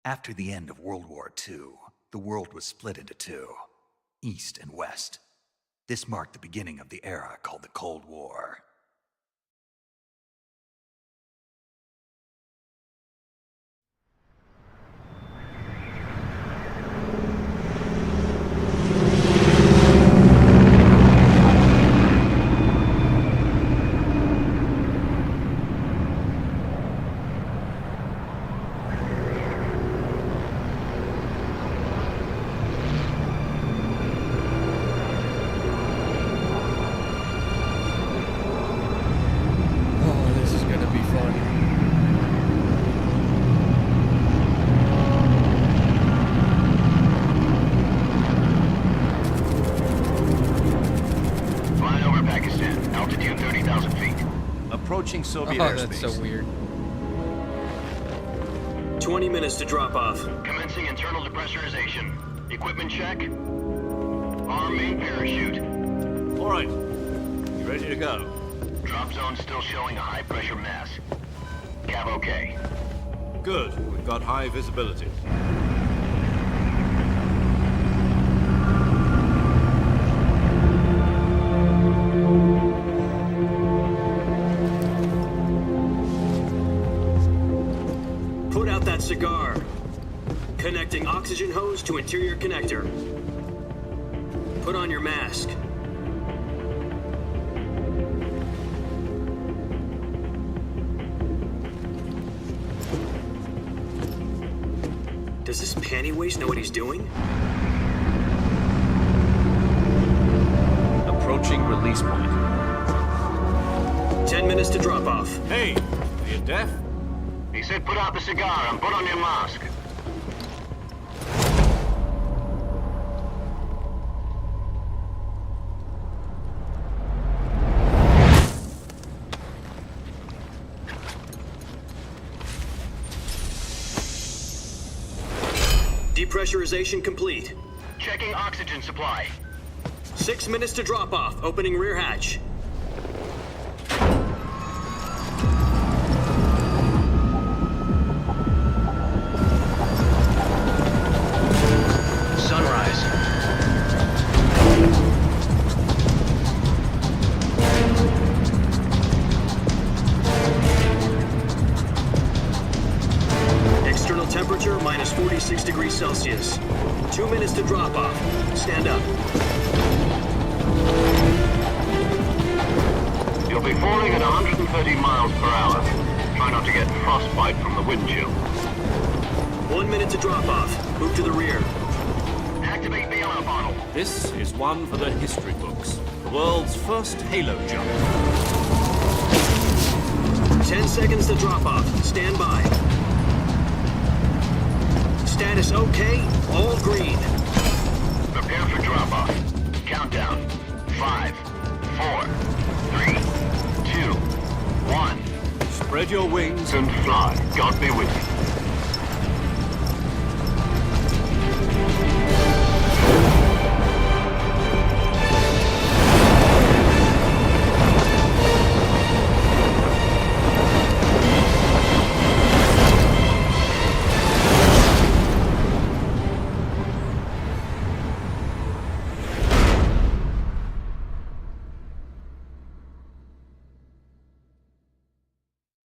After the end of World War II, the world was split into two, East and West. This marked the beginning of the era called the Cold War. Approaching Soviet Oh, airspace. that's so weird. 20 minutes to drop off. Commencing internal depressurization. Equipment check. Arm main parachute. All right. You ready to go? Drop zone still showing a high pressure mass. Cav okay. Good. We've got high visibility. Put out that cigar. Connecting oxygen hose to interior connector. Put on your mask. Does this panty waste know what he's doing? Approaching release point. 10 minutes to drop off. Hey, are you deaf? He said put out the cigar and put on your mask. Depressurization complete. Checking oxygen supply. 6 minutes to drop off. Opening rear hatch. Sunrise. External temperature minus 46 degrees Celsius. 2 minutes to drop off. Stand up. You'll be falling at 130 miles per hour. Try not to get frostbite from the wind chill. 1 minute to drop off. Move to the rear. Activate bailout bottle. This is one for the history books. The world's first halo jump. 10 seconds to drop off. Stand by. Status okay. All green. Prepare for drop off. Countdown. 5, 4, 3, 2, 1. Spread your wings And fly. God be with you.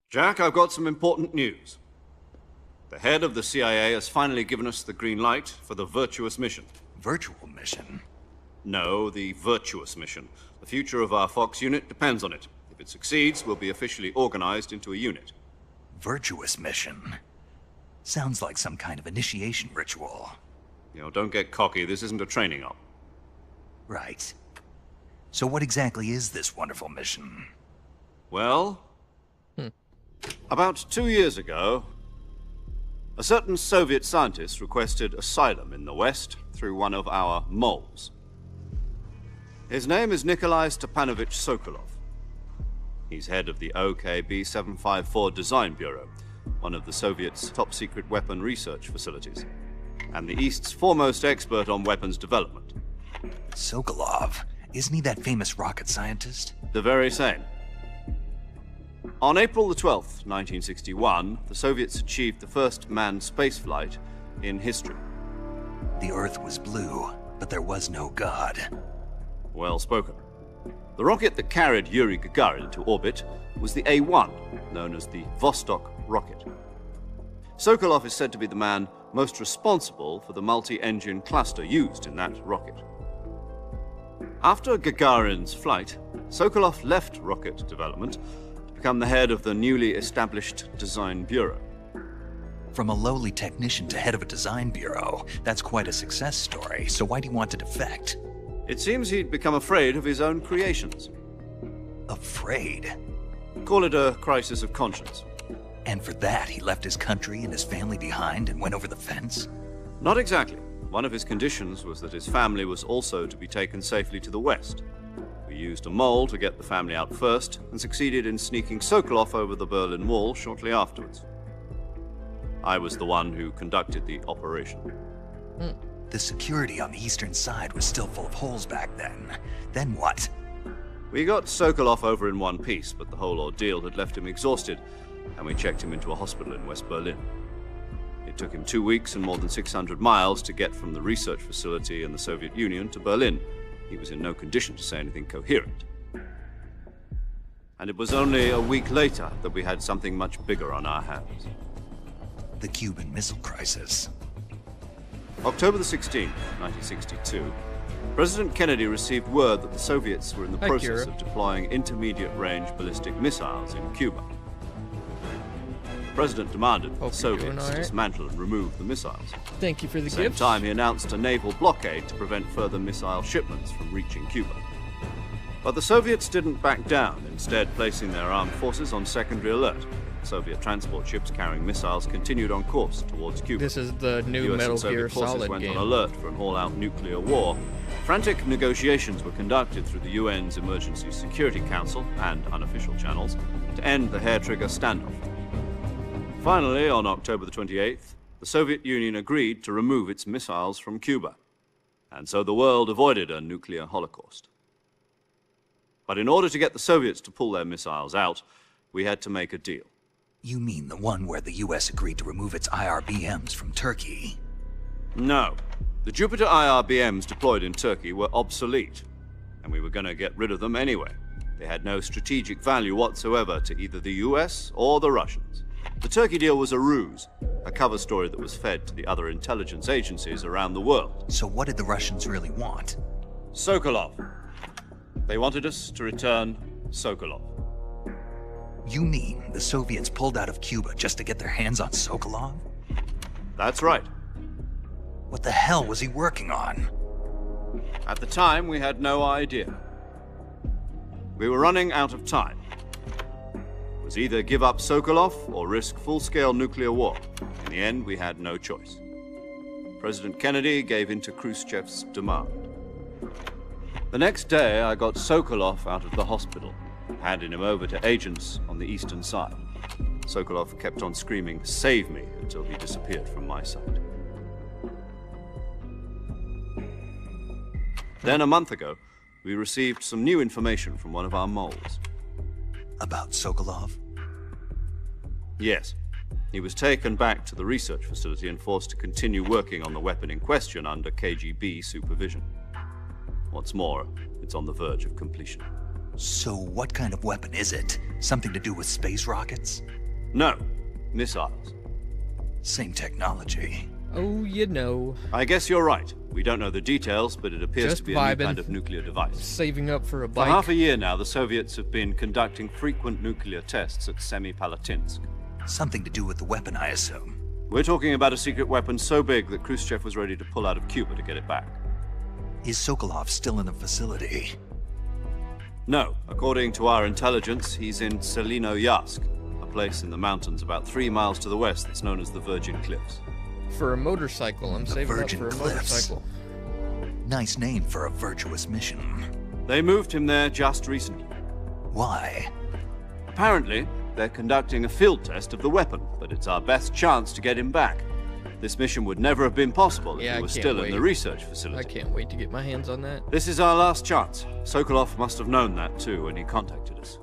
Jack, I've got some important news. The head of the CIA has finally given us the green light for the Virtuous mission. Virtual mission? No, the Virtuous mission. The future of our Fox unit depends on it. If it succeeds, we'll be officially organized into a unit. Virtuous mission? Sounds like some kind of initiation ritual. You know, don't get cocky. This isn't a training op. Right. So what exactly is this wonderful mission? Well, about 2 years ago, a certain Soviet scientist requested asylum in the West through one of our moles. His name is Nikolai Stepanovich Sokolov. He's head of the OKB 754 Design Bureau, one of the Soviets' top-secret weapon research facilities, and the East's foremost expert on weapons development. Sokolov? Isn't he that famous rocket scientist? The very same. On April the 12th, 1961, the Soviets achieved the first manned spaceflight in history. The Earth was blue, but there was no God. Well spoken. The rocket that carried Yuri Gagarin to orbit was the A-1, known as the Vostok rocket. Sokolov is said to be the man most responsible for the multi-engine cluster used in that rocket. After Gagarin's flight, Sokolov left rocket development to become the head of the newly established Design Bureau. From a lowly technician to head of a design bureau, that's quite a success story, so why do you want to defect? It seems he'd become afraid of his own creations. Afraid? Call it a crisis of conscience. And for that, he left his country and his family behind and went over the fence? Not exactly. One of his conditions was that his family was also to be taken safely to the West. For used a mole to get the family out first and succeeded in sneaking Sokolov over the Berlin Wall shortly afterwards. I was the one who conducted the operation. The security on the eastern side was still full of holes back then. Then what? We got Sokolov over in one piece, but the whole ordeal had left him exhausted, and we checked him into a hospital in West Berlin. It took him 2 weeks and more than 600 miles to get from the research facility in the Soviet Union to Berlin. He was in no condition to say anything coherent. And it was only a week later that we had something much bigger on our hands. The Cuban Missile Crisis. October the 16th, 1962, President Kennedy received word that the Soviets were in the Hi, process Kira. of deploying intermediate-range ballistic missiles in Cuba. The President demanded that Hope the you're doing Soviets all right. dismantle and remove the missiles. Thank you for the At the same gift. time, he announced a naval blockade to prevent further missile shipments from reaching Cuba. But the Soviets didn't back down, instead placing their armed forces on secondary alert. Soviet transport ships carrying missiles continued on course towards Cuba. This is the new US Metal and Soviet Gear forces Solid went game. on alert for an all-out nuclear war. Frantic negotiations were conducted through the UN's Emergency Security Council and unofficial channels to end the hair-trigger standoff. Finally, on October the 28th, the Soviet Union agreed to remove its missiles from Cuba, and so the world avoided a nuclear holocaust. But in order to get the Soviets to pull their missiles out, we had to make a deal. You mean the one where the US agreed to remove its IRBMs from Turkey? No. The Jupiter IRBMs deployed in Turkey were obsolete, and we were going to get rid of them anyway. They had no strategic value whatsoever to either the US or the Russians. The Turkey deal was a ruse, a cover story that was fed to the other intelligence agencies around the world. So what did the Russians really want? Sokolov. They wanted us to return Sokolov. You mean the Soviets pulled out of Cuba just to get their hands on Sokolov? That's right. What the hell was he working on? At the time, we had no idea. We were running out of time. It was either give up Sokolov or risk full-scale nuclear war. In the end, we had no choice. President Kennedy gave in to Khrushchev's demand. The next day, I got Sokolov out of the hospital, handing him over to agents on the eastern side. Sokolov kept on screaming, "Save me," until he disappeared from my sight. Then, a month ago, we received some new information from one of our moles. About Sokolov? Yes. He was taken back to the research facility and forced to continue working on the weapon in question under KGB supervision. What's more, it's on the verge of completion. So what kind of weapon is it? Something to do with space rockets? No, missiles. Same technology. Oh, you know. I guess you're right. We don't know the details, but it appears Just to be a new vibing. kind of nuclear device. Saving up for a For bike. half a year now, the Soviets have been conducting frequent nuclear tests at Semipalatinsk. Something to do with the weapon, I assume. We're talking about a secret weapon so big that Khrushchev was ready to pull out of Cuba to get it back. Is Sokolov still in the facility? No, according to our intelligence, he's in Selino-Yarsk, a place in the mountains about 3 miles to the west that's known as the Virgin Cliffs. For a motorcycle. I'm The saving Virgin up for a Cliffs. motorcycle. Nice name for a virtuous mission. They moved him there just recently. Why? Apparently, they're conducting a field test of the weapon, but it's our best chance to get him back. This mission would never have been possible if Yeah, he I was can't still in wait. the research I facility. can't wait to get my hands on that. This is our last chance. Sokolov must have known that too when he contacted us.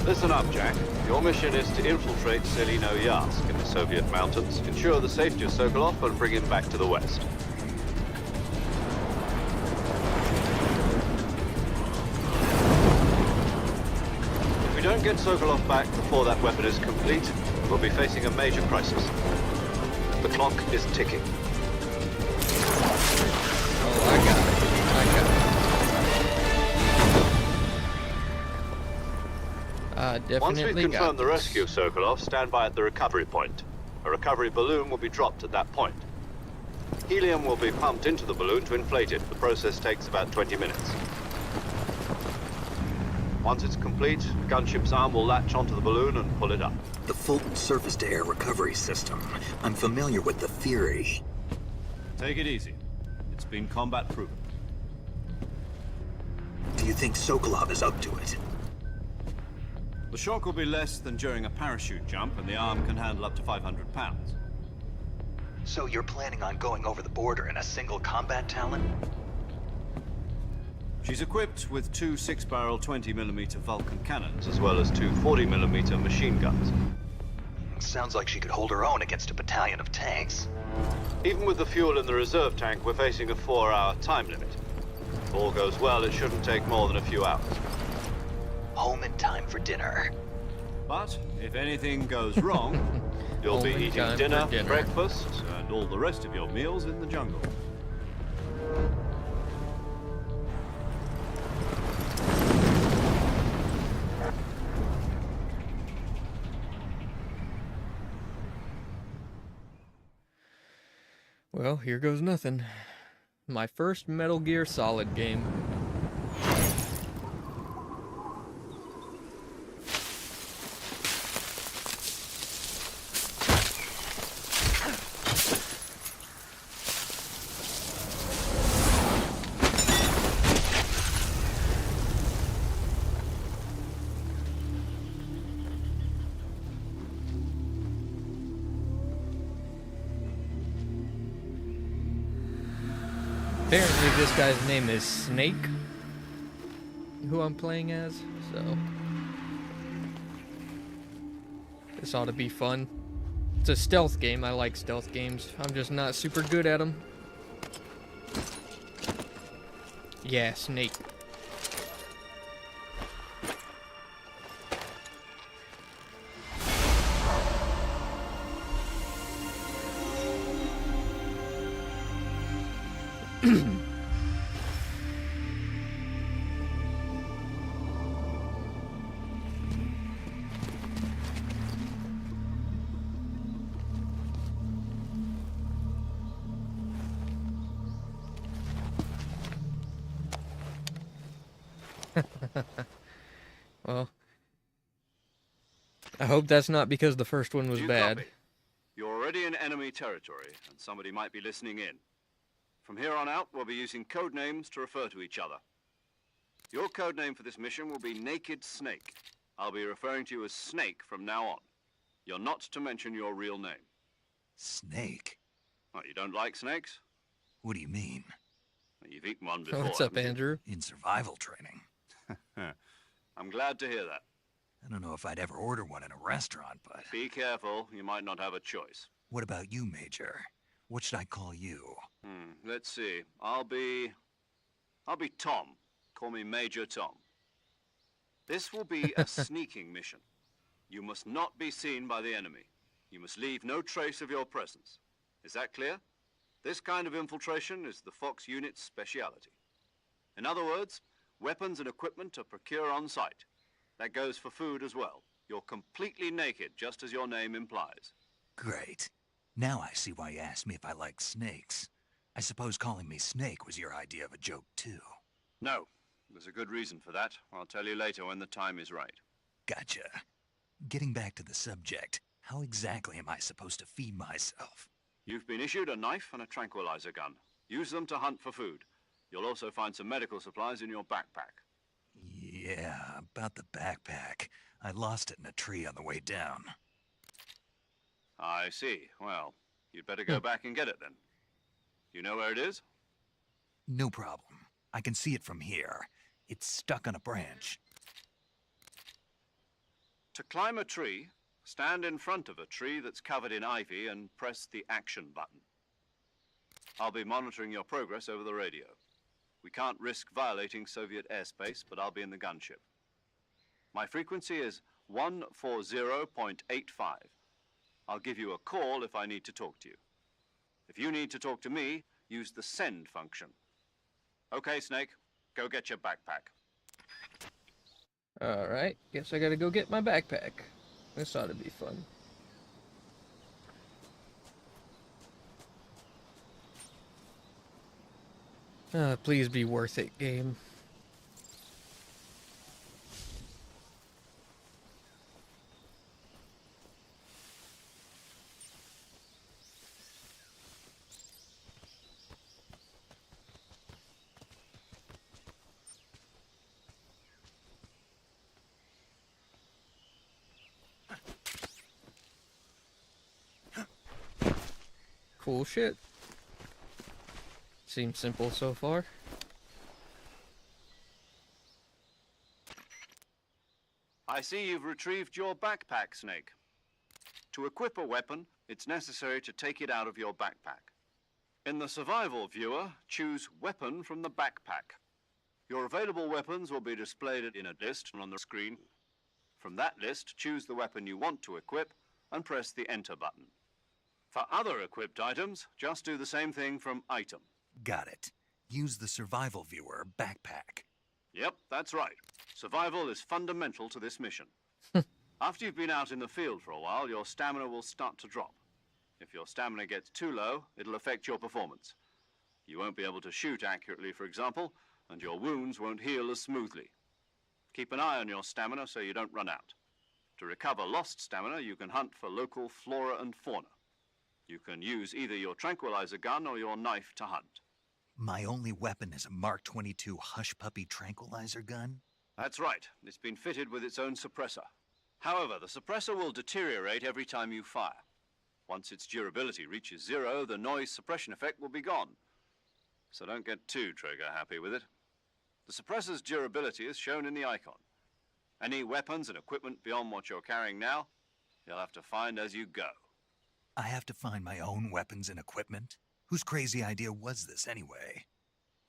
Listen up, Jack. Your mission is to infiltrate Selino-Yarsk in the Soviet mountains, ensure the safety of Sokolov, and bring him back to the west. If we don't get Sokolov back before that weapon is complete, we'll be facing a major crisis. The clock is ticking. Oh, I got it. I got Definitely Once we've got confirmed the this. rescue of Sokolov, stand by at the recovery point. A recovery balloon will be dropped at that point. Helium will be pumped into the balloon to inflate it. The process takes about 20 minutes. Once it's complete, the gunship's arm will latch onto the balloon and pull it up. The Fulton surface-to-air recovery system. I'm familiar with the theory. Take it easy. It's been combat proven. Do you think Sokolov is up to it? The shock will be less than during a parachute jump, and the arm can handle up to 500 pounds. So you're planning on going over the border in a single combat Talon? She's equipped with two 6-barrel 20mm Vulcan cannons, as well as two 40mm machine guns. Sounds like she could hold her own against a battalion of tanks. Even with the fuel in the reserve tank, we're facing a 4-hour time limit. If all goes well, it shouldn't take more than a few hours. Home in time for dinner. But if anything goes wrong, you'll be Home in eating time for dinner, dinner. breakfast, and all the rest of your meals in the jungle. Well, here goes nothing. My first Metal Gear Solid game. Apparently this guy's name is Snake, who I'm playing as, so this ought to be fun. It's a stealth game. I like stealth games. I'm just not super good at them. Yeah, Snake. Well, I hope that's not because the first one was You bad. copy. You're already in enemy territory, and somebody might be listening in. From here on out, we'll be using code names to refer to each other. Your code name for this mission will be Naked Snake. I'll be referring to you as Snake from now on. You're not to mention your real name. Snake? What, you don't like snakes? What do you mean? Well, you've eaten one before. What's up, haven't you? Andrew? In survival training. I'm glad to hear that. I don't know if I'd ever order one in a restaurant, but... Be careful, you might not have a choice. What about you, Major? What should I call you? Let's see. I'll be Tom. Call me Major Tom. This will be a sneaking mission. You must not be seen by the enemy. You must leave no trace of your presence. Is that clear? This kind of infiltration is the Fox unit's speciality. In other words, weapons and equipment are procured on site. That goes for food as well. You're completely naked, just as your name implies. Great. Now I see why you asked me if I like snakes. I suppose calling me Snake was your idea of a joke, too. No, there's a good reason for that. I'll tell you later when the time is right. Gotcha. Getting back to the subject, how exactly am I supposed to feed myself? You've been issued a knife and a tranquilizer gun. Use them to hunt for food. You'll also find some medical supplies in your backpack. Yeah, about the backpack. I lost it in a tree on the way down. I see. Well, you'd better go back and get it then. You know where it is? No problem. I can see it from here. It's stuck on a branch. To climb a tree, stand in front of a tree that's covered in ivy and press the action button. I'll be monitoring your progress over the radio. We can't risk violating Soviet airspace, but I'll be in the gunship. My frequency is 140.85. I'll give you a call if I need to talk to you. If you need to talk to me, use the send function. Okay, Snake, go get your backpack. Alright, guess I gotta go get my backpack. This ought to be fun. Please be worth it, game. Cool shit. Seems simple so far. I see you've retrieved your backpack, Snake. To equip a weapon, it's necessary to take it out of your backpack. In the survival viewer, choose Weapon from the backpack. Your available weapons will be displayed in a list on the screen. From that list, choose the weapon you want to equip and press the Enter button. For other equipped items, just do the same thing from Item. Got it. Use the survival viewer backpack. Yep, that's right. Survival is fundamental to this mission. After you've been out in the field for a while, your stamina will start to drop. If your stamina gets too low, it'll affect your performance. You won't be able to shoot accurately, for example, and your wounds won't heal as smoothly. Keep an eye on your stamina so you don't run out. To recover lost stamina, you can hunt for local flora and fauna. You can use either your tranquilizer gun or your knife to hunt. My only weapon is a Mark 22 Hush Puppy tranquilizer gun? That's right. It's been fitted with its own suppressor. However, the suppressor will deteriorate every time you fire. Once its durability reaches 0, the noise suppression effect will be gone. So don't get too trigger happy with it. The suppressor's durability is shown in the icon. Any weapons and equipment beyond what you're carrying now, you'll have to find as you go. I have to find my own weapons and equipment? Whose crazy idea was this anyway?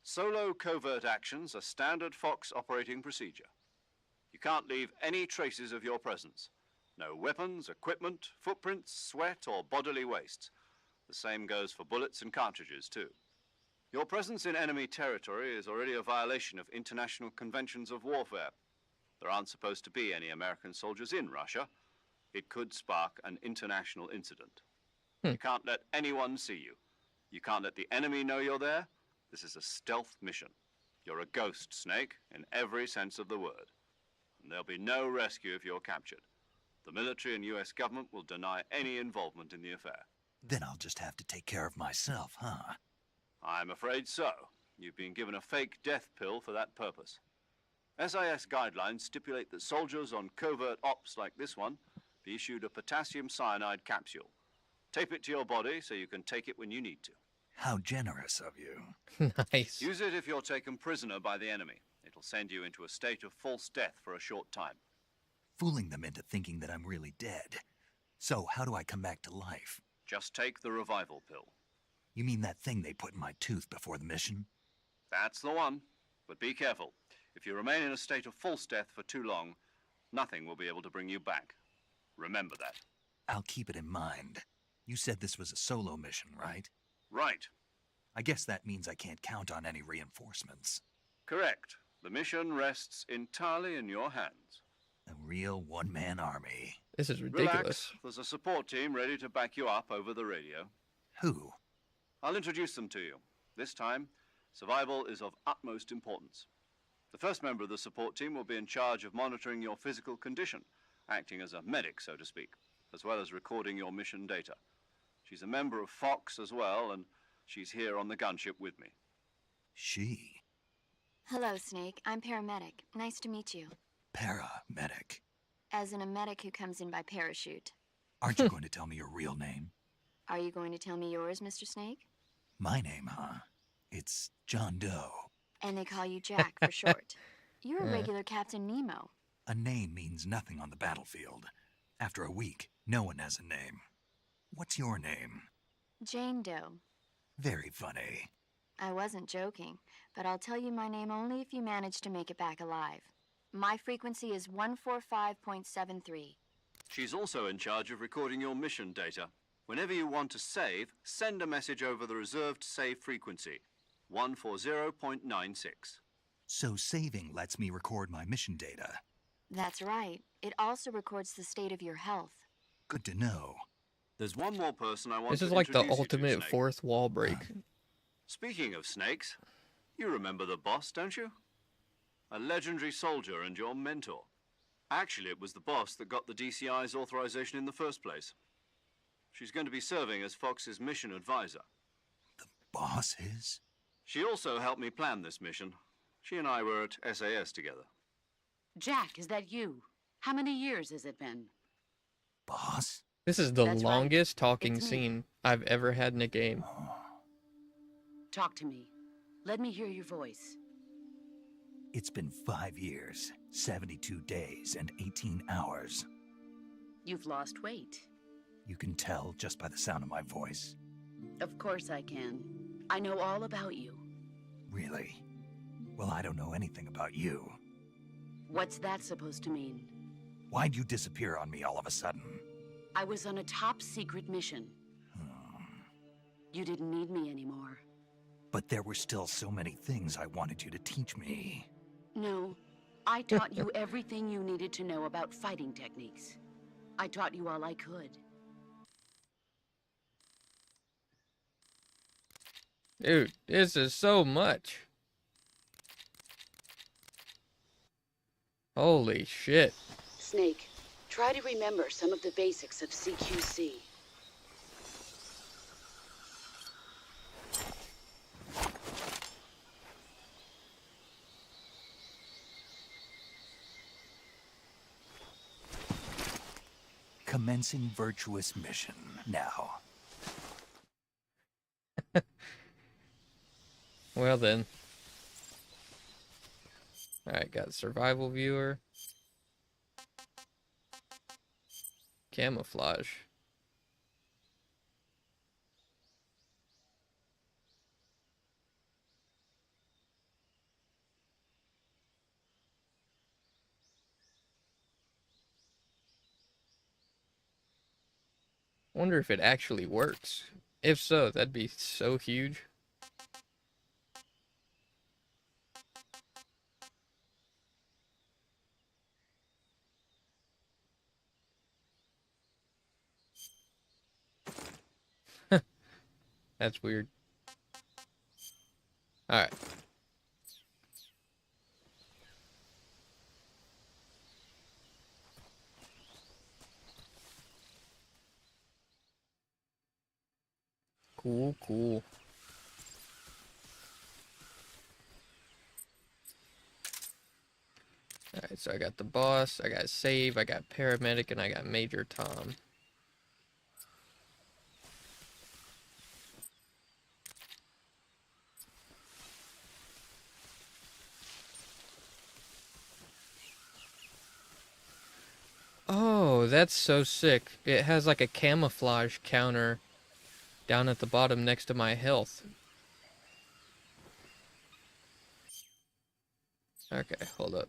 Solo covert actions are standard Fox operating procedure. You can't leave any traces of your presence. No weapons, equipment, footprints, sweat, or bodily waste. The same goes for bullets and cartridges, too. Your presence in enemy territory is already a violation of international conventions of warfare. There aren't supposed to be any American soldiers in Russia. It could spark an international incident. You can't let anyone see you. You can't let the enemy know you're there. This is a stealth mission. You're a ghost, Snake, in every sense of the word. And there'll be no rescue if you're captured. The military and US government will deny any involvement in the affair. Then I'll just have to take care of myself, huh? I'm afraid so. You've been given a fake death pill for that purpose. SIS guidelines stipulate that soldiers on covert ops like this one be issued a potassium cyanide capsule. Tape it to your body so you can take it when you need to. How generous of you. Nice. Use it if you're taken prisoner by the enemy. It'll send you into a state of false death for a short time. Fooling them into thinking that I'm really dead. So how do I come back to life? Just take the revival pill. You mean that thing they put in my tooth before the mission? That's the one. But be careful. If you remain in a state of false death for too long, nothing will be able to bring you back. Remember that. I'll keep it in mind. You said this was a solo mission, right? Right. I guess that means I can't count on any reinforcements. Correct. The mission rests entirely in your hands. A real one-man army. This is ridiculous. Relax. There's a support team ready to back you up over the radio. Who? I'll introduce them to you. This time, survival is of utmost importance. The first member of the support team will be in charge of monitoring your physical condition, acting as a medic, so to speak, as well as recording your mission data. She's a member of Fox as well, and she's here on the gunship with me. She. Hello, Snake. I'm paramedic. Nice to meet you. Paramedic. As in a medic who comes in by parachute. Aren't you going to tell me your real name? Are you going to tell me yours, Mr. Snake? My name, huh? It's John Doe. And they call you Jack for short. You're a regular Captain Nemo. A name means nothing on the battlefield. After a week, no one has a name. What's your name? Jane Doe. Very funny. I wasn't joking, but I'll tell you my name only if you manage to make it back alive. My frequency is 145.73. She's also in charge of recording your mission data. Whenever you want to save, send a message over the reserved save frequency, 140.96. So saving lets me record my mission data. That's right. It also records the state of your health. Good to know. There's one more person I want This to is like the introduce you to, ultimate Snake. fourth wall break. Speaking of snakes, you remember the boss, don't you? A legendary soldier and your mentor. Actually, it was the boss that got the DCI's authorization in the first place. She's going to be serving as Fox's mission advisor. Boss is? She also helped me plan this mission. She and I were at SAS together. Jack, is that you? How many years has it been? Boss? This is the That's right. longest talking It's me. scene I've ever had in a game. Talk to me. Let me hear your voice. It's been 5 years, 72 days, and 18 hours. You've lost weight. You can tell just by the sound of my voice. Of course I can. I know all about you. Really? Well, I don't know anything about you. What's that supposed to mean? Why'd you disappear on me all of a sudden? I was on a top secret mission. You didn't need me anymore. But there were still so many things I wanted you to teach me. No, I taught you everything you needed to know about fighting techniques. I taught you all I could. Dude, this is so much. Holy shit. Snake, try to remember some of the basics of CQC. Commencing virtuous mission now. Well then. Alright, got survival viewer. Camouflage. Wonder if it actually works. If so, that'd be so huge. That's weird. Alright. Cool, cool. Alright, so I got the boss, I got save, I got paramedic, and I got Major Tom. Oh, that's so sick. It has like a camouflage counter down at the bottom next to my health. Okay, hold up.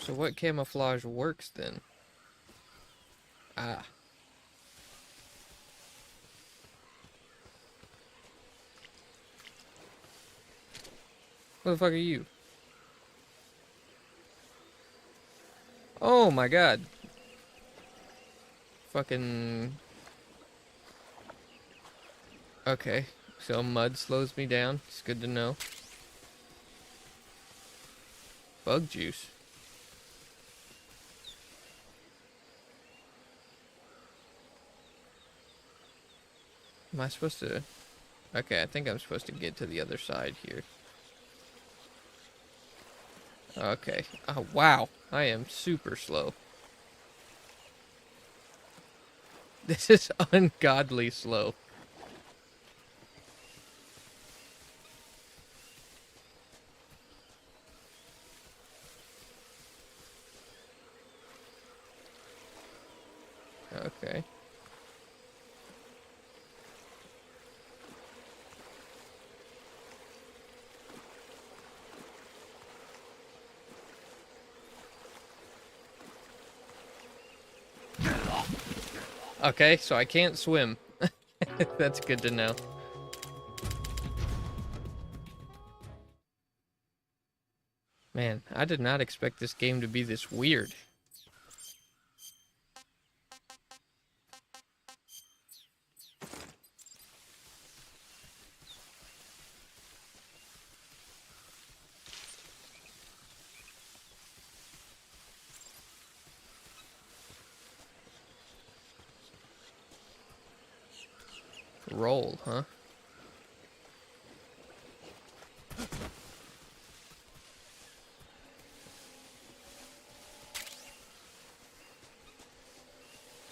So what camouflage works then? Ah. What the fuck are you? Oh my god. Fucking... Okay, so mud slows me down. It's good to know. Bug juice. Am I supposed to... Okay, I think I'm supposed to get to the other side here. Okay. Oh, wow. I am super slow. This is ungodly slow. Okay. Okay, so I can't swim. That's good to know. Man, I did not expect this game to be this weird. Roll, huh?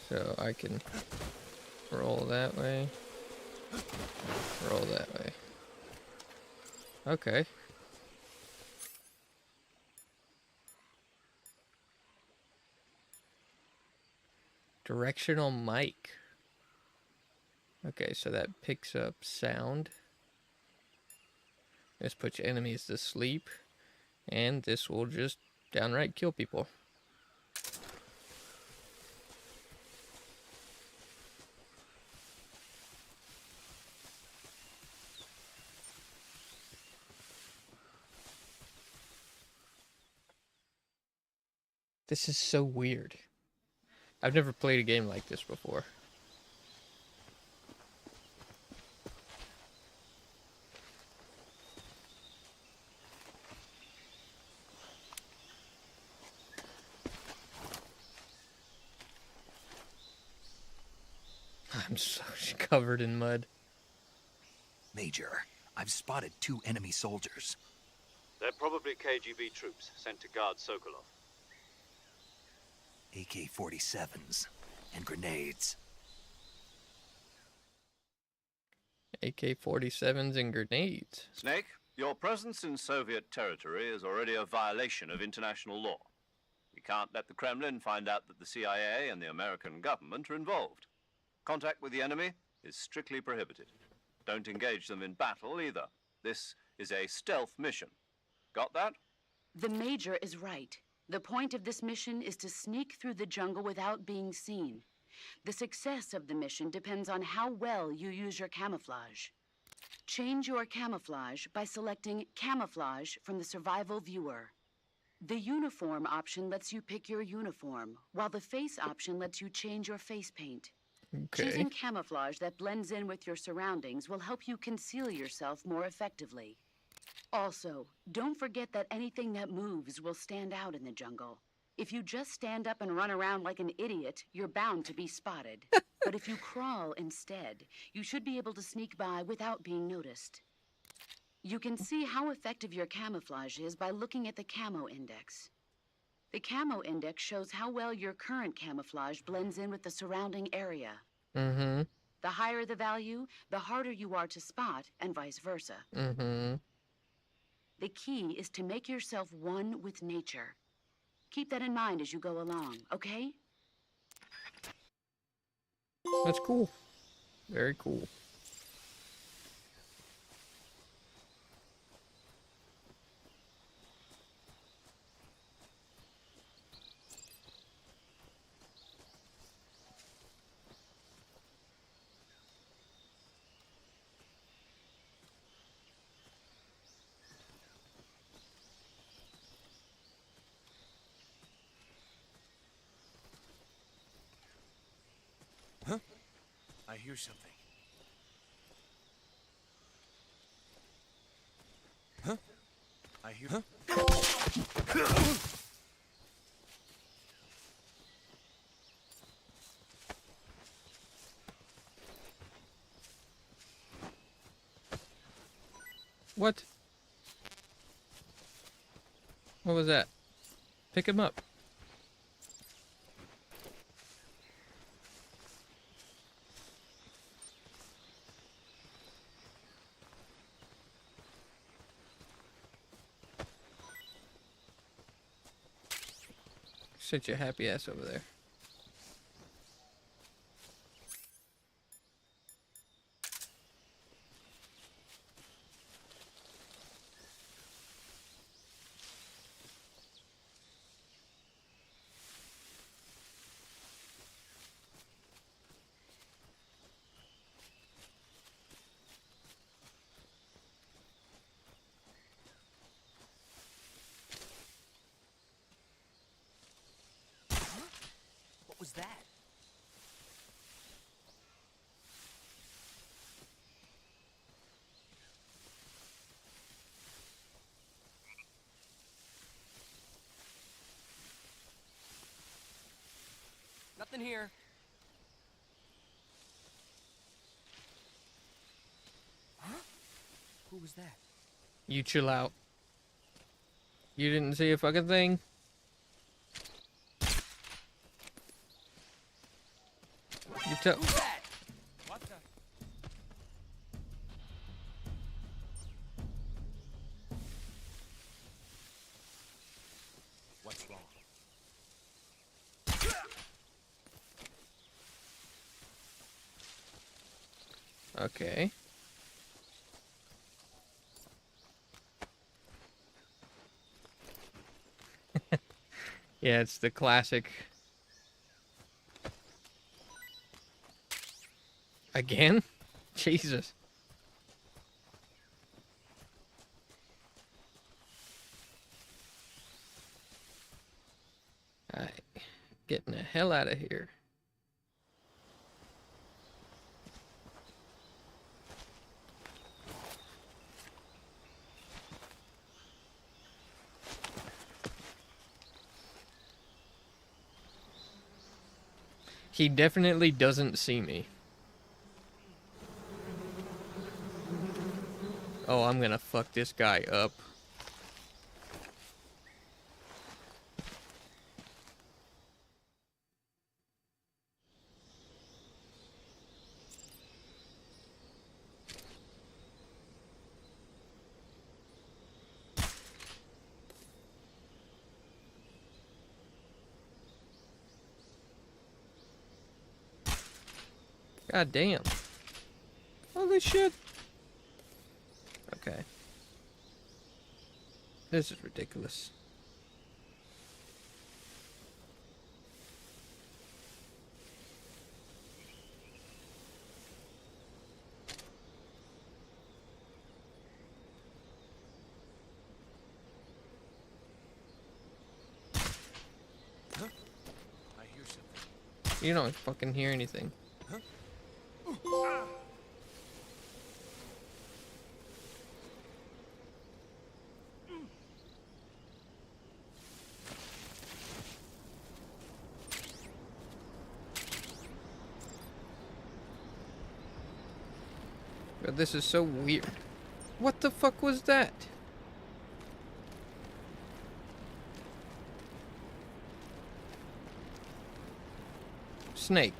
So I can roll that way, roll that way. Okay. Directional mic. Okay, so that picks up sound. This puts your enemies to sleep, and this will just downright kill people. This is so weird. I've never played a game like this before. I'm so covered in mud. Major, I've spotted 2 enemy soldiers. They're probably KGB troops sent to guard Sokolov. AK-47s and grenades. AK-47s and grenades. Snake, your presence in Soviet territory is already a violation of international law. We can't let the Kremlin find out that the CIA and the American government are involved. Contact with the enemy is strictly prohibited. Don't engage them in battle either. This is a stealth mission. Got that? The Major is right. The point of this mission is to sneak through the jungle without being seen. The success of the mission depends on how well you use your camouflage. Change your camouflage by selecting Camouflage from the Survival Viewer. The Uniform option lets you pick your uniform, while the Face option lets you change your face paint. Okay. Choosing camouflage that blends in with your surroundings will help you conceal yourself more effectively. Also, don't forget that anything that moves will stand out in the jungle. If you just stand up and run around like an idiot, you're bound to be spotted. But if you crawl instead, you should be able to sneak by without being noticed. You can see how effective your camouflage is by looking at the Camo Index. The Camo Index shows how well your current camouflage blends in with the surrounding area. Mm-hmm. The higher the value, the harder you are to spot, and vice versa. Mm-hmm. The key is to make yourself one with nature. Keep that in mind as you go along, okay? That's cool. Very cool. I hear something. Huh? I hear. Huh? What? What was that? Pick him up. Sit your happy ass over there. Nothing here. Huh? Who was that? You chill out. You didn't see a fucking thing? You tell. Who's that? What the? What's wrong? Okay. Yeah, it's the classic. Again? Jesus. Alright. Getting the hell out of here. He definitely doesn't see me. Oh, I'm gonna fuck this guy up. God damn. Holy shit. Okay. This is ridiculous. Huh? I hear something. You don't fucking hear anything. Huh? God, this is so weird. What the fuck was that? Snake.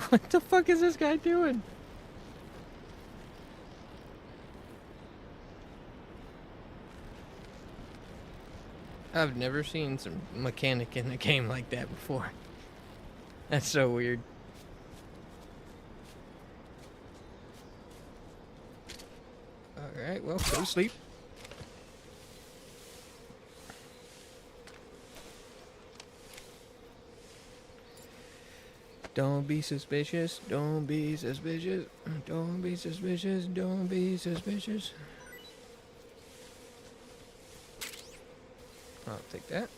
What the fuck is this guy doing? I've never seen some mechanic in a game like that before. That's so weird. Alright, well, go to sleep. Don't be suspicious, don't be suspicious, don't be suspicious, don't be suspicious. I'll take that.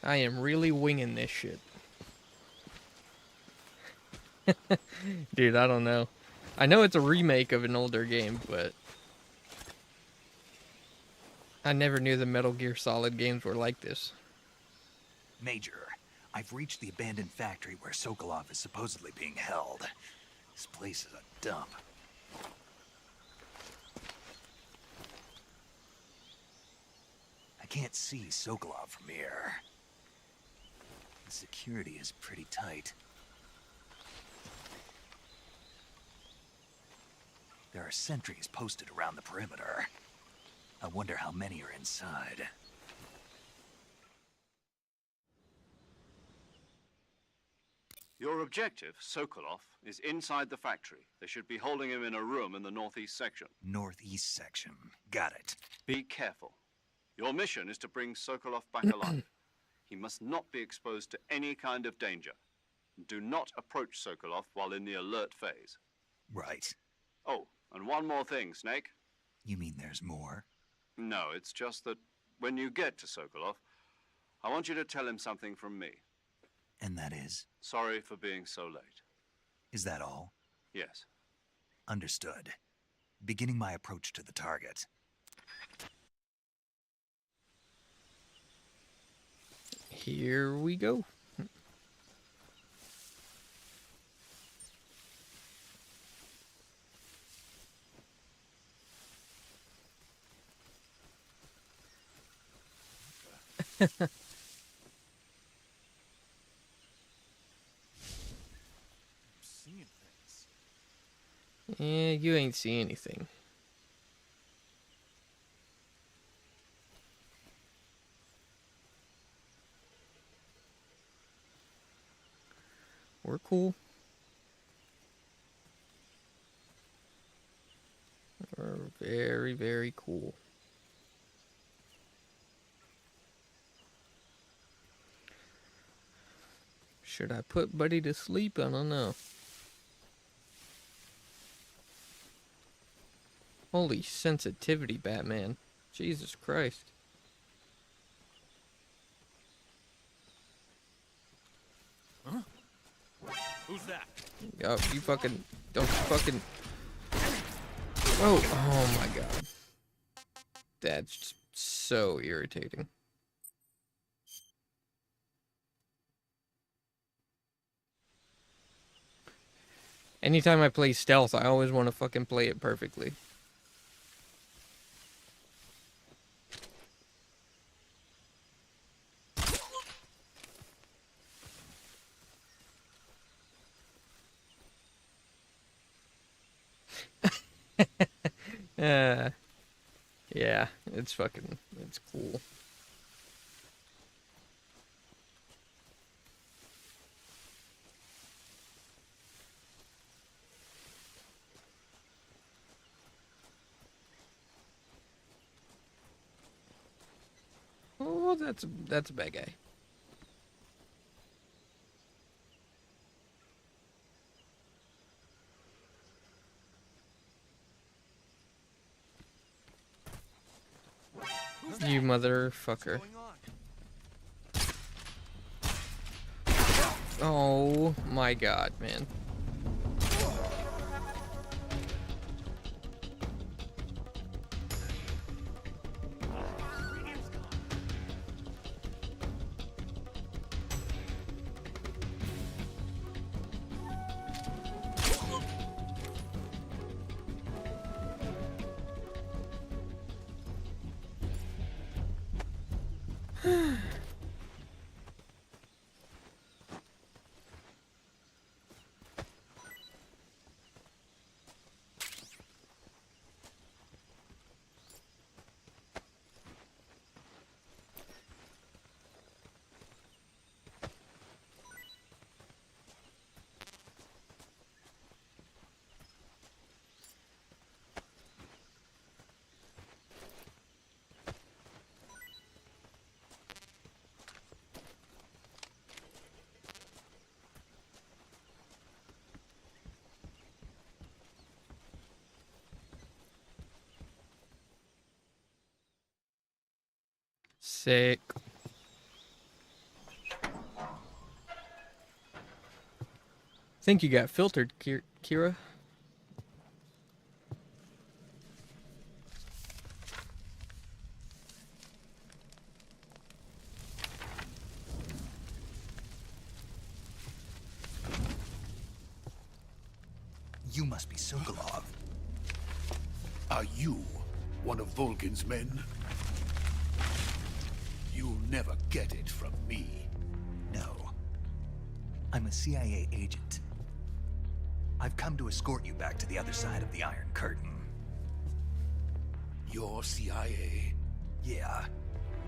I am really winging this shit. Dude, I don't know. I know it's a remake of an older game, but I never knew the Metal Gear Solid games were like this. Major, I've reached the abandoned factory where Sokolov is supposedly being held. This place is a dump. I can't see Sokolov from here. The security is pretty tight. There are sentries posted around the perimeter. I wonder how many are inside. Your objective, Sokolov, is inside the factory. They should be holding him in a room in the northeast section. Northeast section. Got it. Be careful. Your mission is to bring Sokolov back alive. He must not be exposed to any kind of danger. Do not approach Sokolov while in the alert phase. Right. Oh, and one more thing, Snake. You mean there's more? No, it's just that when you get to Sokolov, I want you to tell him something from me. And that is? Sorry for being so late. Is that all? Yes. Understood. Beginning my approach to the target. Here we go. Seeing things. Yeah, you ain't see anything. We're cool. We're very, very cool. Should I put Buddy to sleep? I don't know. Holy sensitivity, Batman. Jesus Christ. Huh? Who's that? Oh, you fucking... Don't fucking... Oh my god. That's just so irritating. Anytime I play stealth, I always want to fucking play it perfectly. Yeah, it's cool. Oh, that's a bad guy. You motherfucker. Oh my god, man. Sick. Think you got filtered, Kira. You must be Sokolov. Are you one of Volgin's men? You'll never get it from me. No. I'm a CIA agent. I've come to escort you back to the other side of the Iron Curtain. You're CIA? Yeah.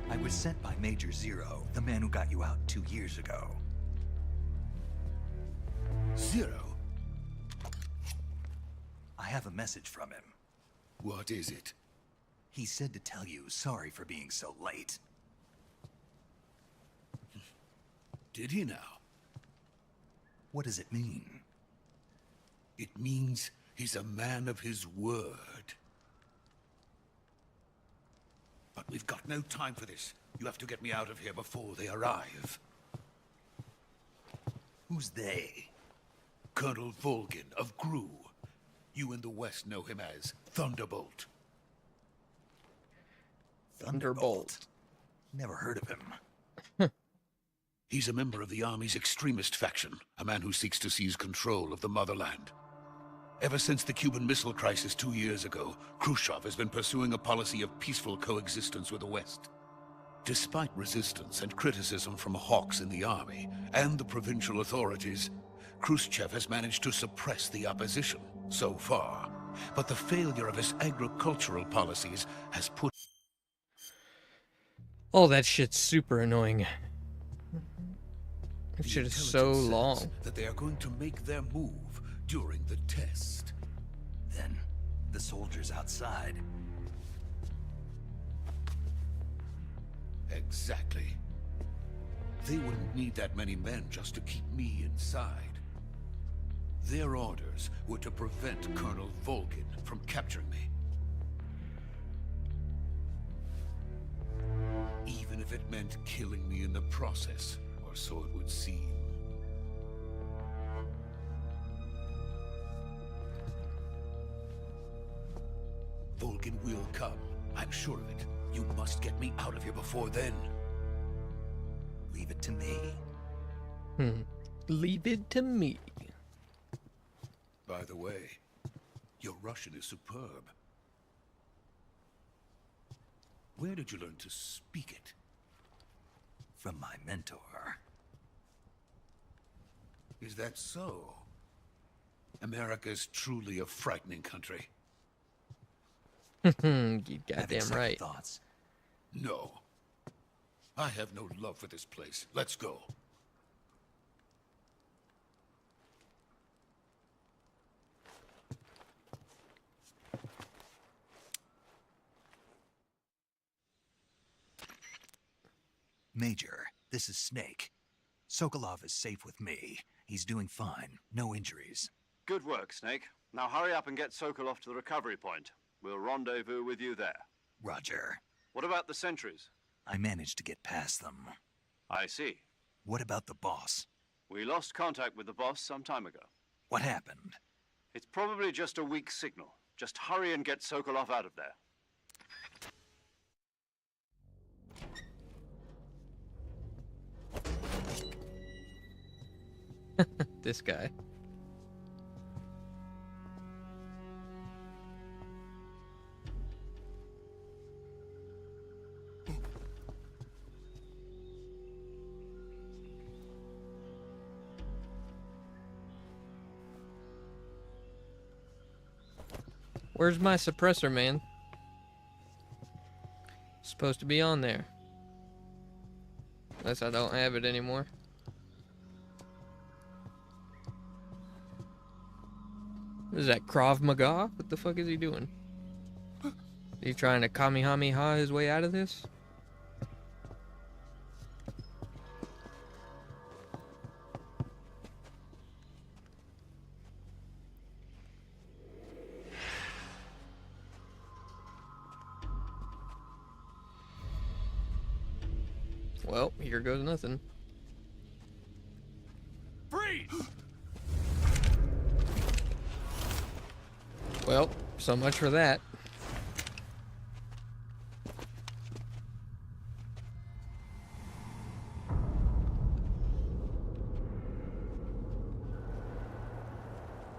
I was sent by Major Zero, the man who got you out 2 years ago. Zero? I have a message from him. What is it? He said to tell you sorry for being so late. Did he now? What does it mean? It means he's a man of his word. But we've got no time for this. You have to get me out of here before they arrive. Who's they? Colonel Volgin of Gru. You in the West know him as Thunderbolt. Thunderbolt. Never heard of him. He's a member of the Army's extremist faction, a man who seeks to seize control of the motherland. Ever since the Cuban Missile Crisis 2 years ago, Khrushchev has been pursuing a policy of peaceful coexistence with the West. Despite resistance and criticism from hawks in the army and the provincial authorities, Khrushchev has managed to suppress the opposition so far. But the failure of his agricultural policies has put... Oh, that shit's super annoying. That The shit is so intelligence long. says that they are going to make their move during the test. Then, the soldiers outside. Exactly. They wouldn't need that many men just to keep me inside. Their orders were to prevent Colonel Volgin from capturing me. Even if it meant killing me in the process, or so it would seem. Volgin will come. I'm sure of it. You must get me out of here before then. Leave it to me. Leave it to me. By the way, your Russian is superb. Where did you learn to speak it? From my mentor. Is that so? America's truly a frightening country. You Having goddamn second right. thoughts. No. I have no love for this place. Let's go. Major, this is Snake. Sokolov is safe with me. He's doing fine. No injuries. Good work, Snake. Now hurry up and get Sokolov to the recovery point. We'll rendezvous with you there. Roger. What about the sentries? I managed to get past them. I see. What about the boss? We lost contact with the boss some time ago. What happened? It's probably just a weak signal. Just hurry and get Sokolov out of there. This guy. Where's my suppressor, man? Supposed to be on there. Unless I don't have it anymore. What is that, Krav Maga? What the fuck is he doing? Is he trying to Kamehameha his way out of this? Well, here goes nothing. Freeze! Well, so much for that.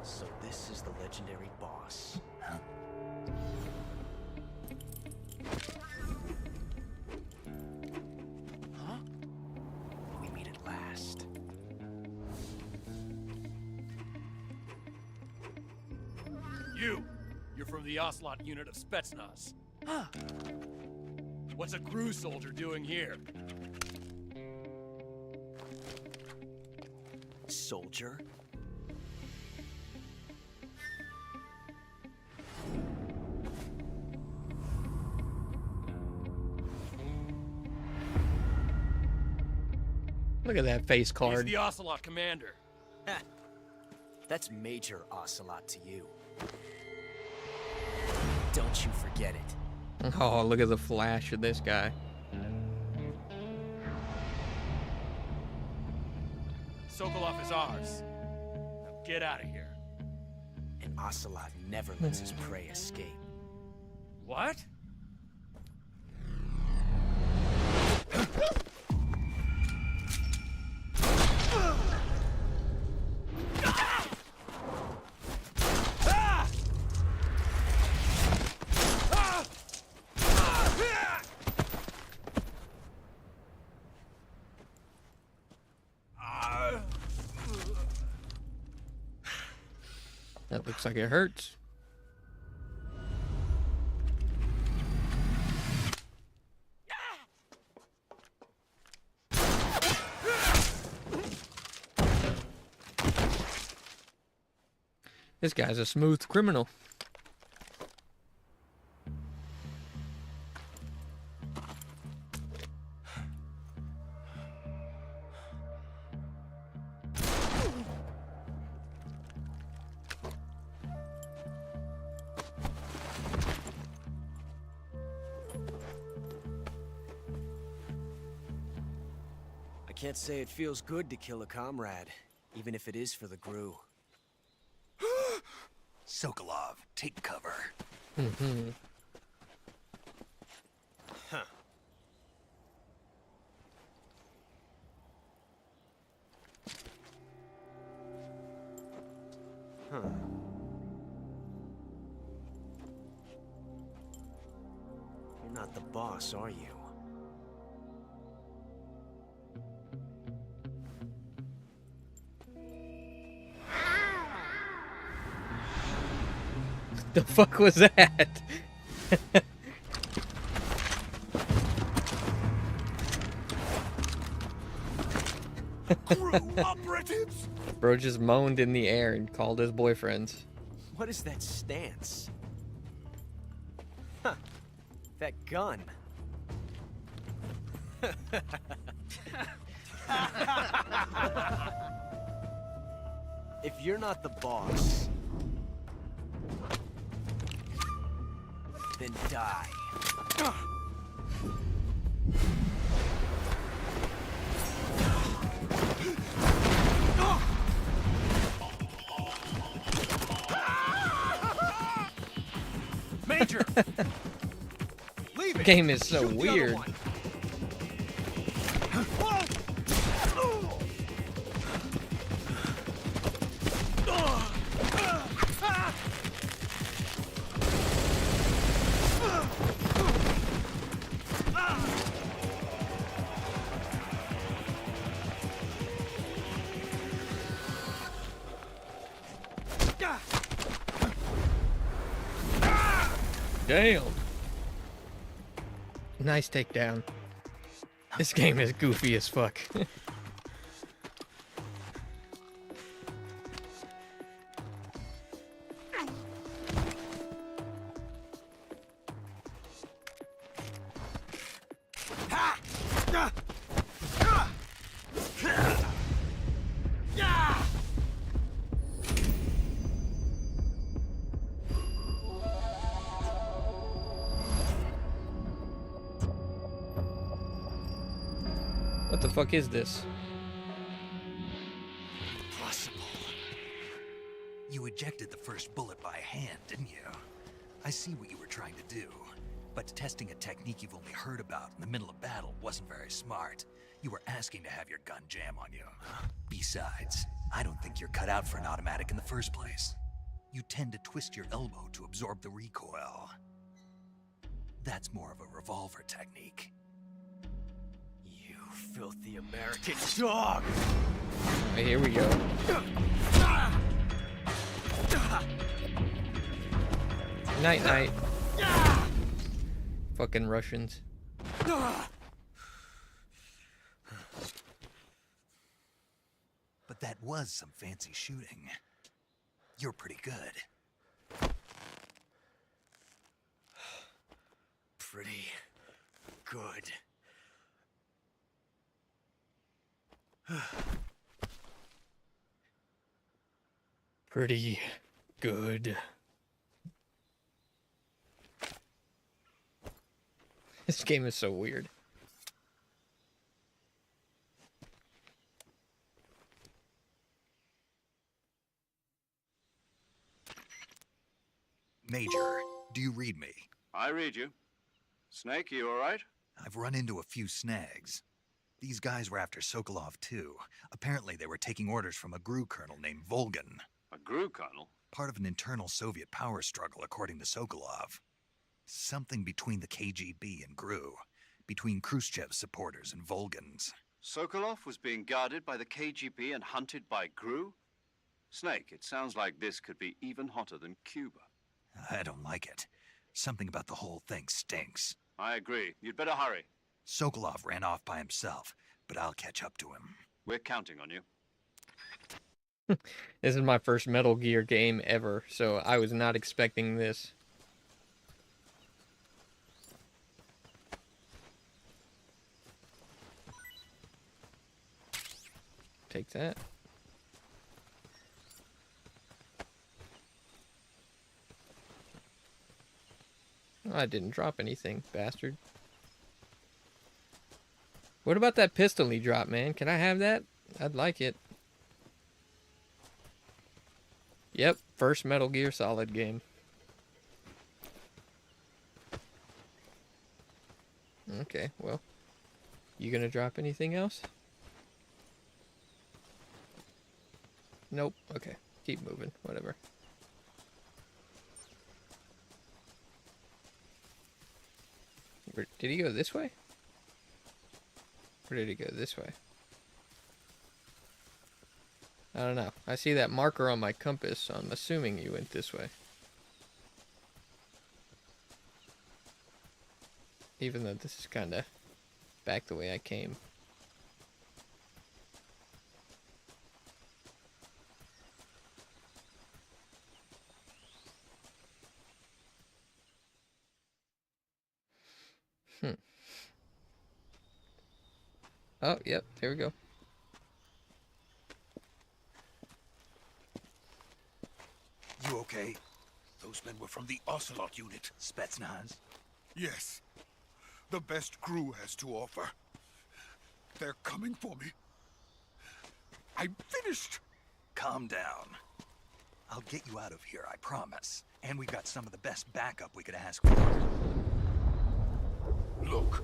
So this is the legendary boss. Huh? Huh? We meet at last. You're from the Ocelot unit of Spetsnaz. Huh. What's a crew soldier doing here? Soldier? Look at that face He's card. the Ocelot commander. Heh. That's Major Ocelot to you. Don't you forget it. Oh, look at the flash of this guy. Sokolov is ours. Now get out of here. And Ocelot never lets his prey escape. What? That looks like it hurts. This guy's a smooth criminal. I can't say it feels good to kill a comrade, even if it is for the Gru. Sokolov, take cover. Mm-hmm. Huh. Huh. You're not the boss, are you? The fuck was that? Crew operatives! Bro just moaned in the air and called his boyfriends. What is that stance? Huh. That gun. If you're not the boss, then die. Major! Leave The it! game is so Shoot the other weird. one. Damn. Nice takedown. This game is goofy as fuck. What the fuck is this? Impossible. You ejected the first bullet by hand, didn't you? I see what you were trying to do. But testing a technique you've only heard about in the middle of battle wasn't very smart. You were asking to have your gun jam on you. Besides, I don't think you're cut out for an automatic in the first place. You tend to twist your elbow to absorb the recoil. That's more of a revolver technique. You filthy American dog! Right, here we go. Night night. Fucking Russians. But that was some fancy shooting. You're pretty good. Pretty good. Pretty good. This game is so weird. Major, do you read me? I read you. Snake, you all right? I've run into a few snags. These guys were after Sokolov too. Apparently they were taking orders from a GRU colonel named Volgan. A GRU colonel? Part of an internal Soviet power struggle, according to Sokolov. Something between the KGB and GRU. Between Khrushchev's supporters and Volgan's. Sokolov was being guarded by the KGB and hunted by GRU? Snake, it sounds like this could be even hotter than Cuba. I don't like it. Something about the whole thing stinks. I agree. You'd better hurry. Sokolov ran off by himself, but I'll catch up to him. We're counting on you. This is my first Metal Gear game ever, so I was not expecting this. Take that. Oh, I didn't drop anything, bastard. What about that pistol he dropped, man? Can I have that? I'd like it. Yep, first Metal Gear Solid game. Okay, well. You gonna drop anything else? Nope. Okay, keep moving. Whatever. Did he go this way? Or did he go this way? I don't know. I see that marker on my compass, so I'm assuming you went this way. Even though this is kind of back the way I came. Oh, yep, there we go. You okay? Those men were from the Ocelot unit. Spetsnaz? Yes. The best GRU has to offer. They're coming for me. I'm finished. Calm down. I'll get you out of here, I promise. And we've got some of the best backup we could ask for. Look.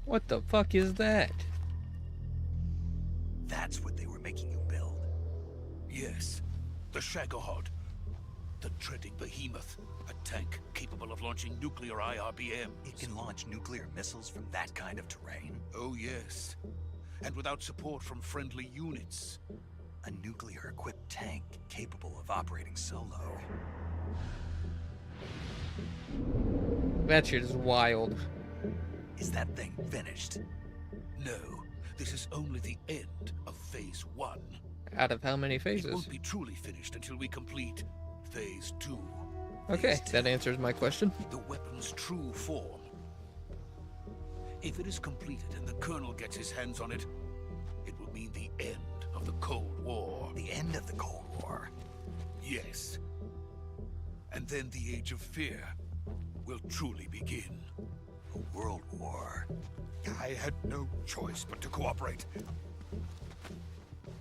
What the fuck is that? That's what they were making you build. Yes. The Shagohod. The treading behemoth. A tank capable of launching nuclear IRBMs. It can launch nuclear missiles from that kind of terrain? Oh, yes. And without support from friendly units. A nuclear-equipped tank capable of operating solo. That shit is wild. Is that thing finished? No. This is only the end of Phase 1. Out of how many It phases? won't be truly finished until we complete Phase 2. Okay, that answers my question. The weapon's true form. If it is completed and the Colonel gets his hands on it, it will mean the end of the Cold War. The end of the Cold War? Yes. And then the Age of Fear will truly begin. A world war. I had no choice but to cooperate.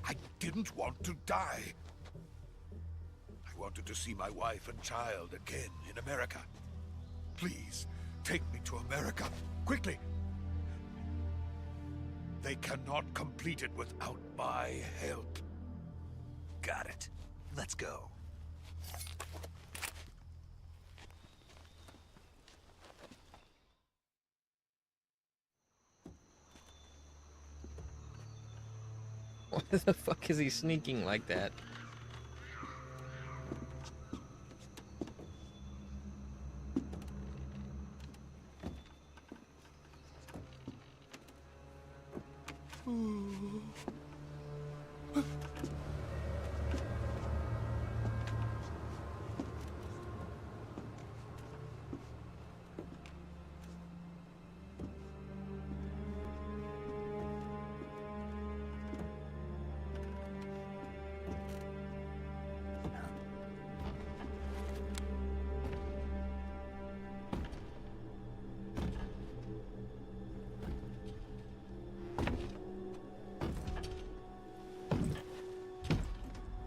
I didn't want to die. I wanted to see my wife and child again in America. Please, take me to America, quickly. They cannot complete it without my help. Got it. Let's go. Why the fuck is he sneaking like that?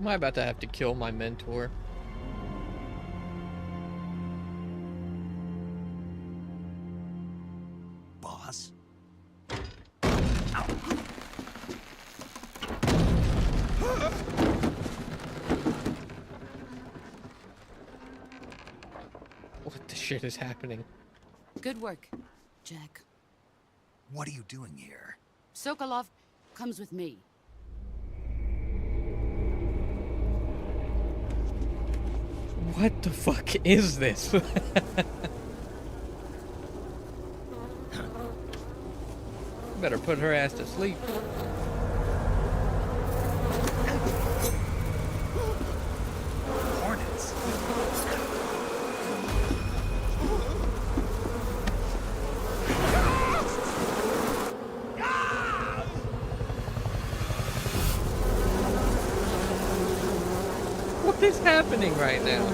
Am I about to have to kill my mentor? Boss? What the shit is happening? Good work, Jack. What are you doing here? Sokolov comes with me. What the fuck is this? Better put her ass to sleep. Hornets. What is happening right now?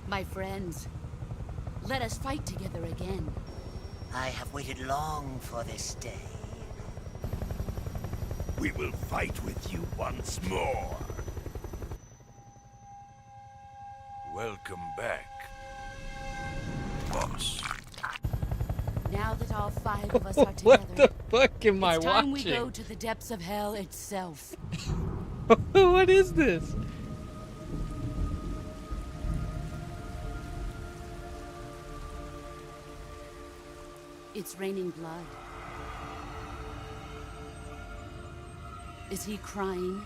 My friends, let us fight together again. I have waited long for this day. We will fight with you once more. Welcome back, boss. Now that all 5 of us are together, What the fuck am I it's time we watching? go to the depths of hell itself. What is this? It's raining blood. Is he crying?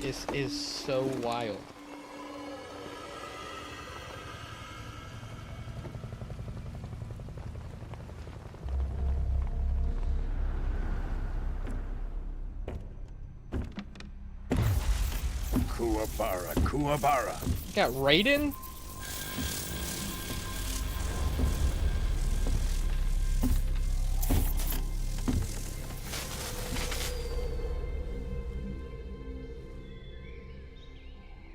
This is so wild. Kuwabara, Kuwabara. Got Raiden?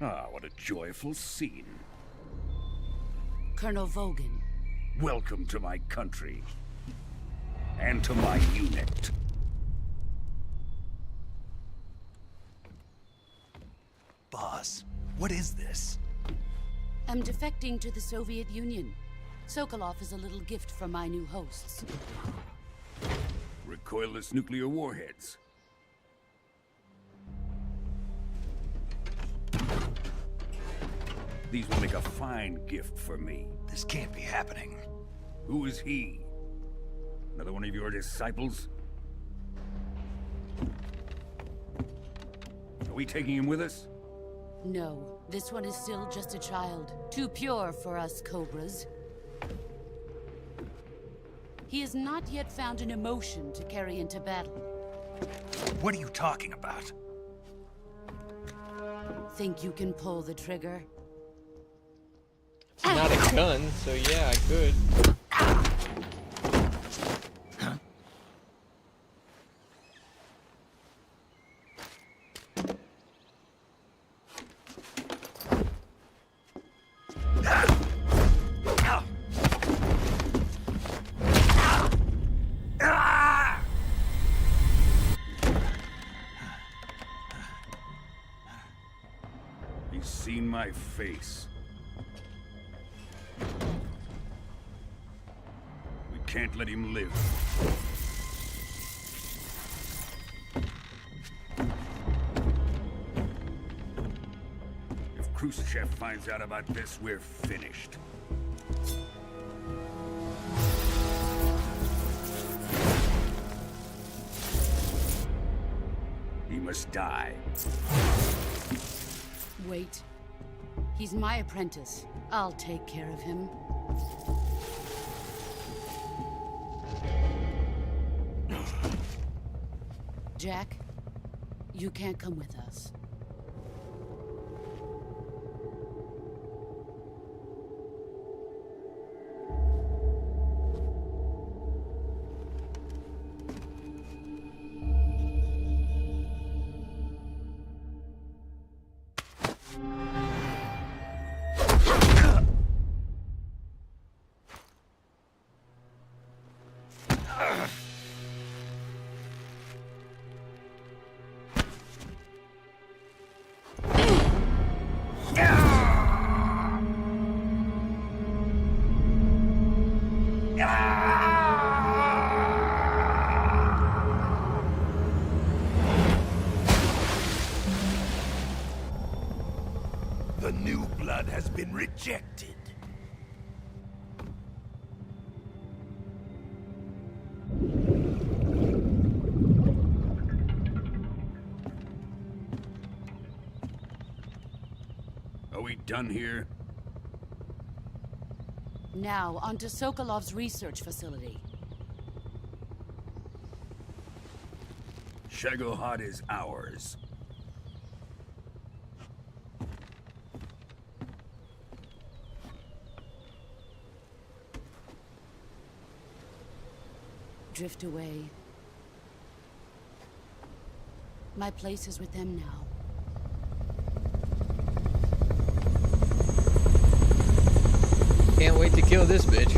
Ah, what a joyful scene. Colonel Vogan. Welcome to my country. And to my unit. Boss, what is this? I'm defecting to the Soviet Union. Sokolov is a little gift from my new hosts. Recoilless nuclear warheads. These will make a fine gift for me. This can't be happening. Who is he? Another one of your disciples? Are we taking him with us? No, this one is still just a child. Too pure for us Cobras. He has not yet found an emotion to carry into battle. What are you talking about? Think you can pull the trigger? It's not a gun, so yeah, I could. He's seen my face. We can't let him live. If Khrushchev finds out about this, we're finished. He must die. Wait. He's my apprentice. I'll take care of him. Jack, You can't come with us. The new blood has been rejected. Are we done here? Now, on to Sokolov's research facility. Shagohod is ours. Drift away. My place is with them now. Can't wait to kill this bitch.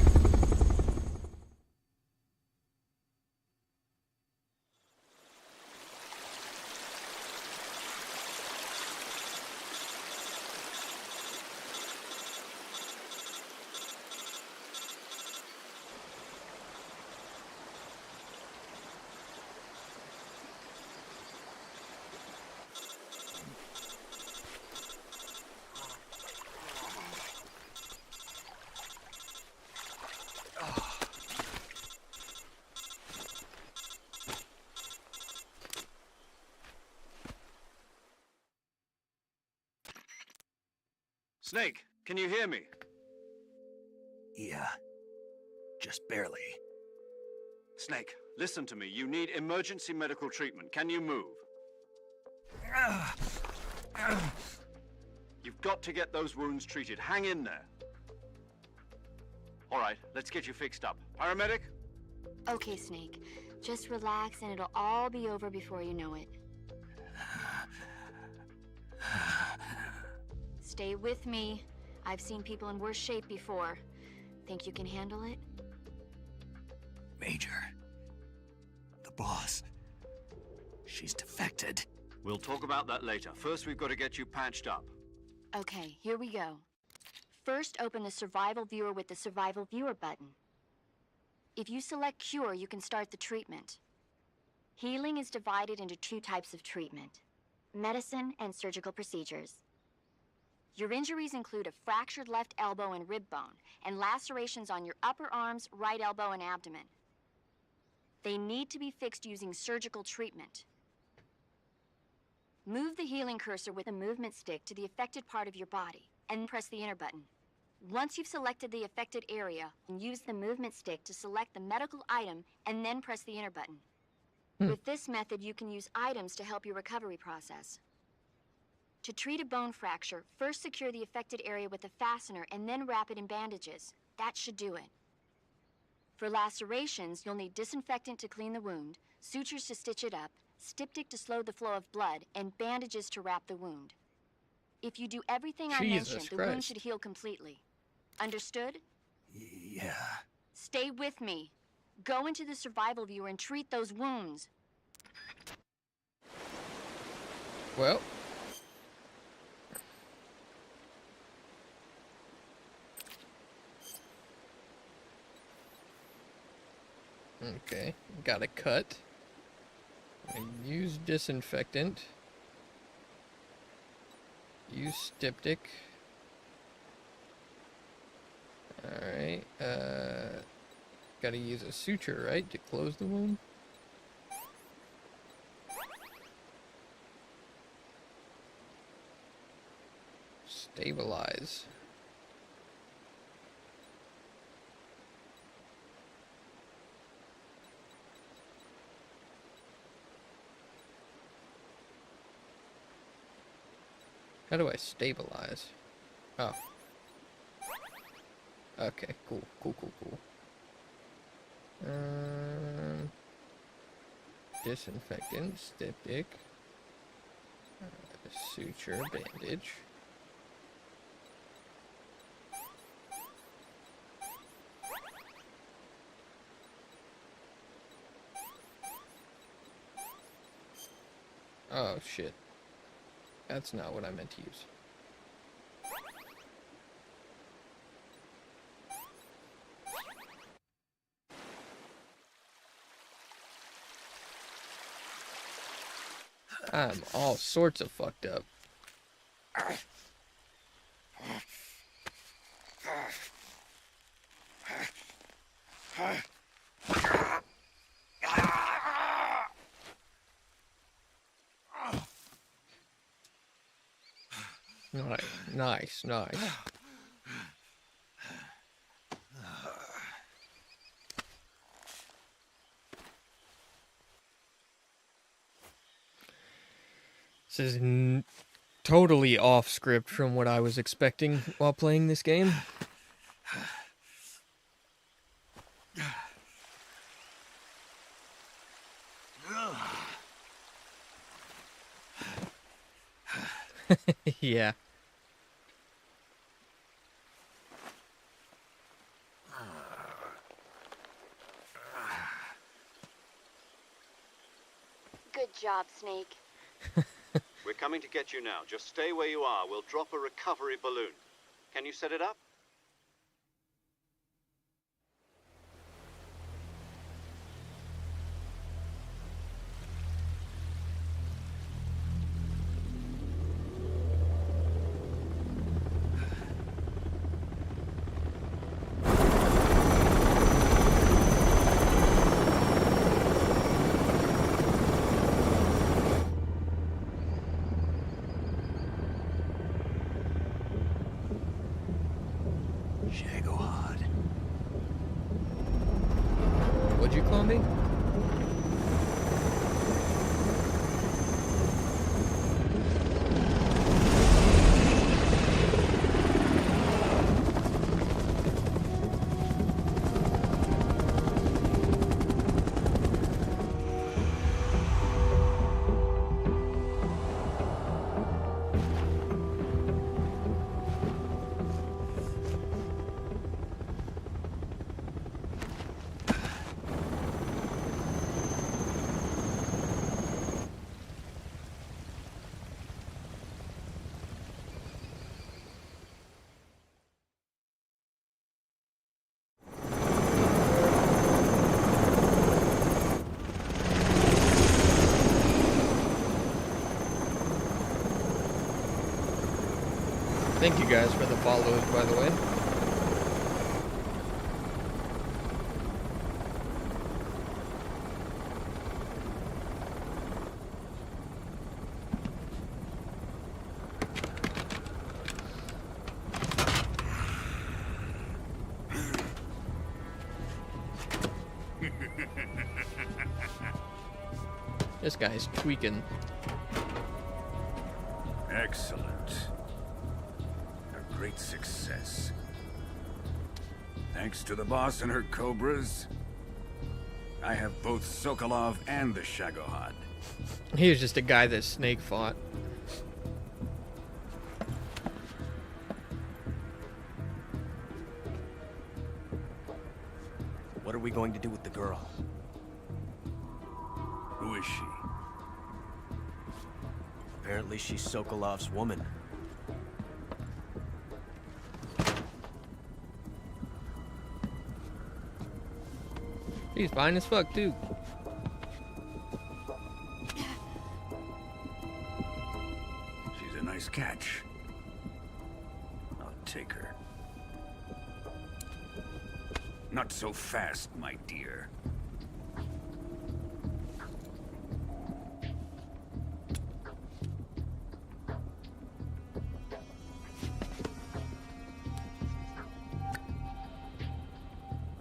Snake, can you hear me? Yeah. Just barely. Snake, listen to me. You need emergency medical treatment. Can you move? You've got to get those wounds treated. Hang in there. All right, let's get you fixed up. Paramedic? Okay, Snake. Just relax and it'll all be over before you know it. Stay with me. I've seen people in worse shape before. Think you can handle it? Major. The boss. She's defected. We'll talk about that later. First, we've got to get you patched up. Okay, here we go. First, open the Survival Viewer with the Survival Viewer button. If you select Cure, you can start the treatment. Healing is divided into two types of treatment: medicine and surgical procedures. Your injuries include a fractured left elbow and rib bone, and lacerations on your upper arms, right elbow, and abdomen. They need to be fixed using surgical treatment. Move the healing cursor with a movement stick to the affected part of your body, and press the enter button. Once you've selected the affected area, use the movement stick to select the medical item, and then press the enter button. With this method, you can use items to help your recovery process. To treat a bone fracture, first secure the affected area with a fastener and then wrap it in bandages. That should do it. For lacerations, you'll need disinfectant to clean the wound, sutures to stitch it up, styptic to slow the flow of blood, and bandages to wrap the wound. If you do everything I mentioned, the wound should heal completely. Understood? Yeah. Stay with me. Go into the Survival Viewer and treat those wounds. Well. Okay, got a cut. I use disinfectant. Use styptic. Alright, gotta use a suture, right, to close the wound? Stabilize. How do I stabilize? Oh. Okay, cool. Disinfectant, styptic, suture, bandage. Oh shit. That's not what I meant to use. I'm all sorts of fucked up. Nice. This is totally off script from what I was expecting while playing this game. Yeah. Good job, Snake. We're coming to get you now. Just stay where you are. We'll drop a recovery balloon. Can you set it up? Shagohod. What'd you call me? Thank you guys for the follows, by the way. This guy's tweaking. Excellent. A great success. Thanks to the boss and her cobras, I have both Sokolov and the Shagohod. He was just a guy that Snake fought. What are we going to do with the girl? Who is she? Apparently she's Sokolov's woman. He's fine as fuck, too. She's a nice catch. I'll take her. Not so fast, my dear.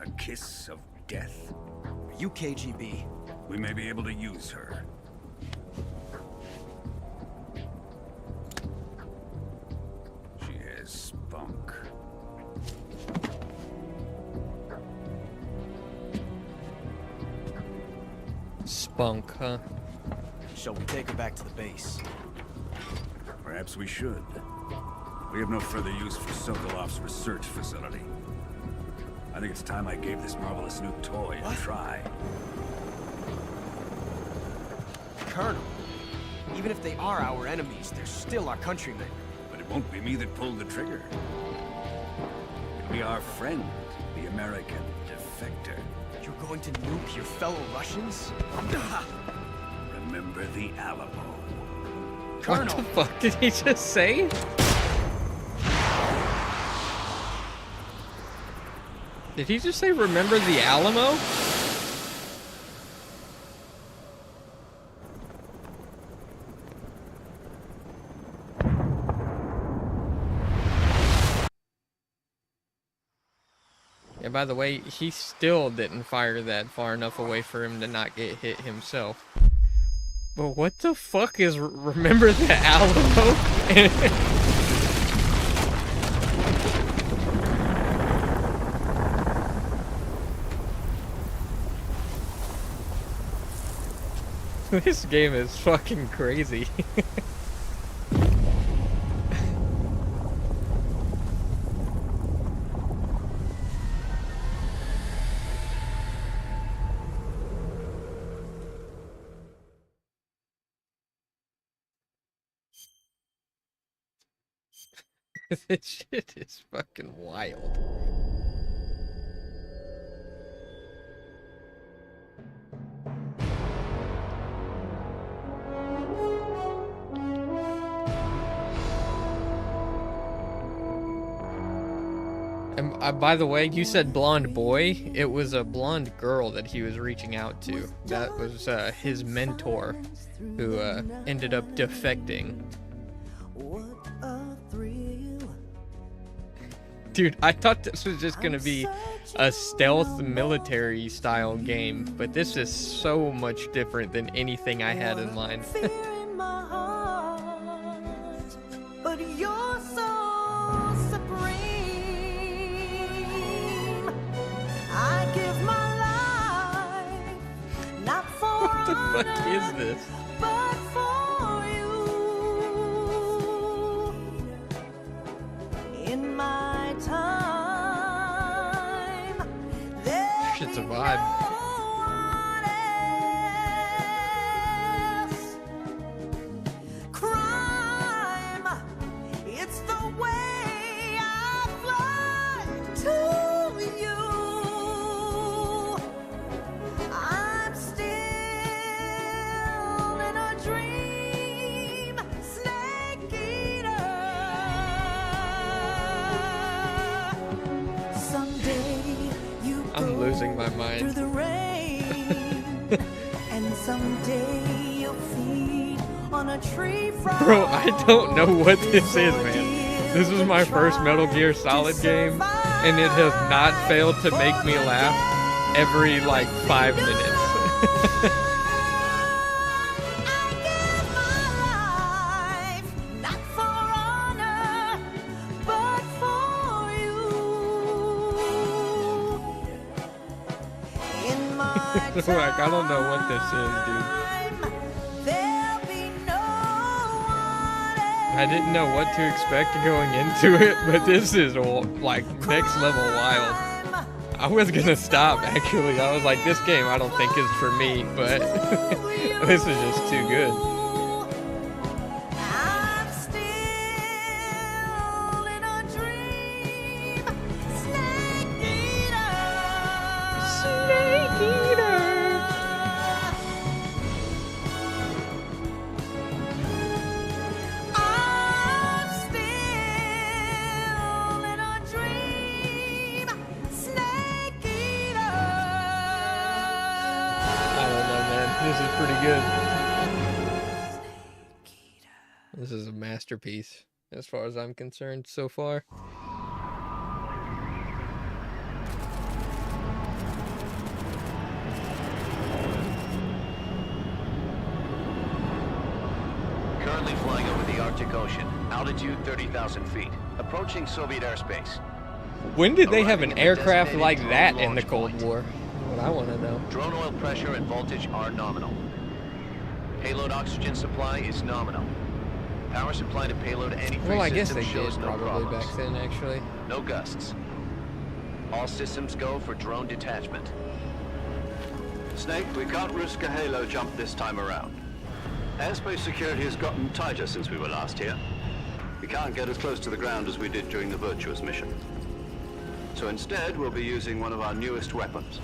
A kiss of death? Are you KGB? We may be able to use her. Spunk, huh? Shall we take her back to the base? Perhaps we should. We have no further use for Sokolov's research facility. I think it's time I gave this marvelous new toy a try. Colonel, even if they are our enemies, they're still our countrymen. But it won't be me that pulled the trigger. It'll be our friend, the American defector. You're going to nuke your fellow Russians? Remember the Alamo. Colonel! What the fuck did he just say? Did he just say remember the Alamo? Yeah, by the way, he still didn't fire that far enough away for him to not get hit himself. But what the fuck is remember the Alamo? This game is fucking crazy. This shit is fucking wild. And by the way, you said blonde boy. It was a blonde girl that he was reaching out to. That was his mentor, who ended up defecting. Dude, I thought this was just gonna be a stealth military style game, but this is so much different than anything I had in mind. But you're so supreme. I give my life not for What the fuck is this? but for you. In my time, there'll Shit's a be vibe. no one else. Crime, it's the way I fly to you. I'm still in a dream, snake eater. Someday you I'm losing my through mind. the rain, and someday you'll feed on a tree frog. Bro, I don't know what this is, man. This is my first Metal Gear Solid game, and it has not failed to make me laugh every, like, 5 minutes. Not for honor, but for you. In my Like, I don't know what this is, dude. there'll be no I didn't know what to expect going into it, but this is, like, next level wild. I was gonna stop, actually. I was like, this game I don't think is for me, but this is just too good. I'm still in a dream, snake eater. Snake eater. I'm still in a dream, snake eater. I don't know, man. This is pretty good. This is a masterpiece, as far as I'm concerned, so far. Currently flying over the Arctic Ocean. Altitude 30,000 feet. Approaching Soviet airspace. When did they have an Arriving at the aircraft designated like drone that in the launch Cold point. War? I want to know. Drone oil pressure and voltage are nominal. Payload oxygen supply is nominal. Power supply to payload any three Well, I guess they systems did shows no probably problems. back then, actually. No gusts. All systems go for drone detachment. Snake, we can't risk a halo jump this time around. Airspace security has gotten tighter since we were last here. We can't get as close to the ground as we did during the Virtuous mission. So instead, we'll be using one of our newest weapons.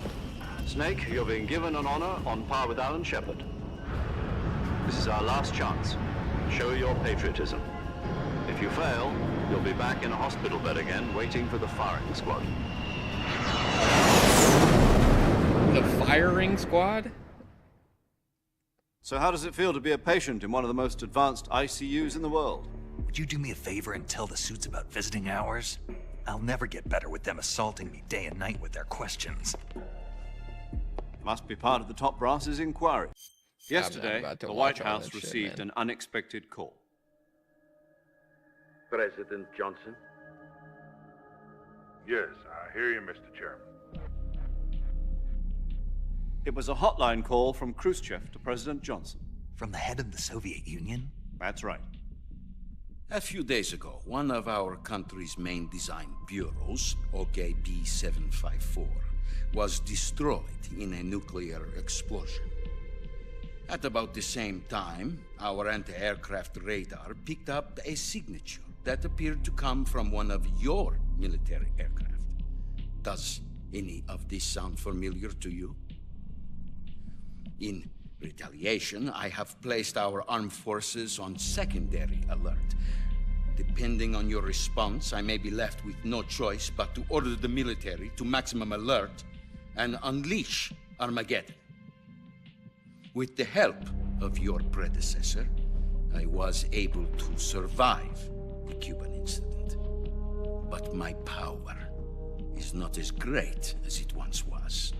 Snake, you're being given an honor on par with Alan Shepard. This is our last chance. Show your patriotism. If you fail, you'll be back in a hospital bed again, waiting for the firing squad. The firing squad? So how does it feel to be a patient in one of the most advanced ICUs in the world? Would you do me a favor and tell the suits about visiting hours? I'll never get better with them assaulting me day and night with their questions. Must be part of the top brass's inquiry. Yesterday, about to the watch White all House that shit, received man. an unexpected call. President Johnson? Yes, I hear you, Mr. Chairman. It was a hotline call from Khrushchev to President Johnson. From the head of the Soviet Union? That's right. A few days ago, one of our country's main design bureaus, OKB 754, was destroyed in a nuclear explosion. At about the same time, our anti-aircraft radar picked up a signature that appeared to come from one of your military aircraft. Does any of this sound familiar to you? In retaliation, I have placed our armed forces on secondary alert. Depending on your response, I may be left with no choice but to order the military to maximum alert and unleash Armageddon. With the help of your predecessor, I was able to survive the Cuban incident. But my power is not as great as it once was.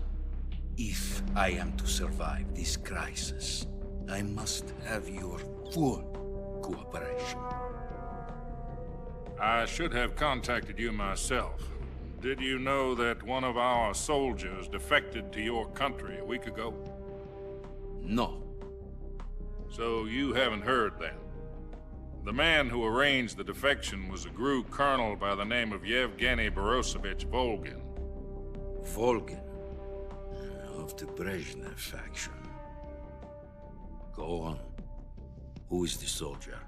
If I am to survive this crisis, I must have your full cooperation. I should have contacted you myself. Did you know that one of our soldiers defected to your country a week ago? No. So you haven't heard then? The man who arranged the defection was a GRU colonel by the name of Yevgeny Borosovich Volgin. Volgin? Of the Brezhnev faction. Go on. Who is the soldier?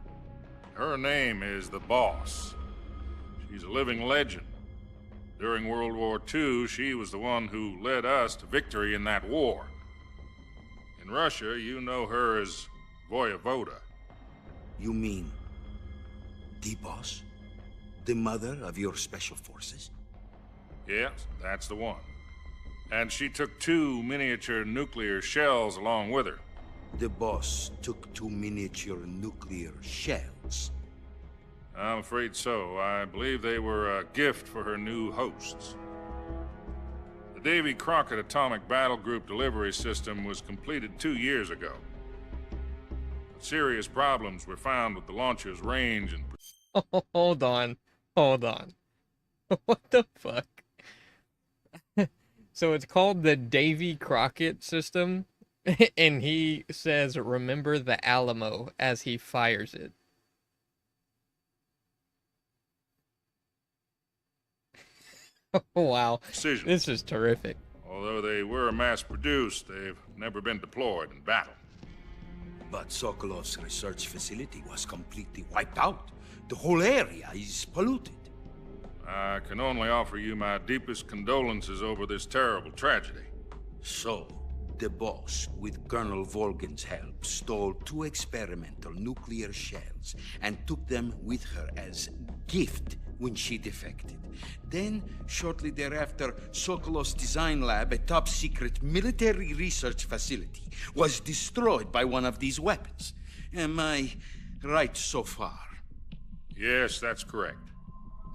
Her name is the Boss. She's a living legend. During World War II, she was the one who led us to victory in that war. In Russia, you know her as Voyevoda. You mean the Boss? The mother of your special forces? Yes, that's the one. And she took 2 miniature nuclear shells along with her. The Boss took 2 miniature nuclear shells? I'm afraid so. I believe they were a gift for her new hosts. The Davy Crockett Atomic Battle Group delivery system was completed 2 years ago. But serious problems were found with the launcher's range and... Hold on. Hold on. What the fuck? So it's called the Davy Crockett system, and he says, remember the Alamo as he fires it. Wow. Precision. This is terrific. Although they were mass-produced, they've never been deployed in battle. But Sokolov's research facility was completely wiped out. The whole area is polluted. I can only offer you my deepest condolences over this terrible tragedy. So, the Boss, with Colonel Volgin's help, stole 2 experimental nuclear shells and took them with her as gift when she defected. Then, shortly thereafter, Sokolov's design lab, a top-secret military research facility, was destroyed by one of these weapons. Am I right so far? Yes, that's correct.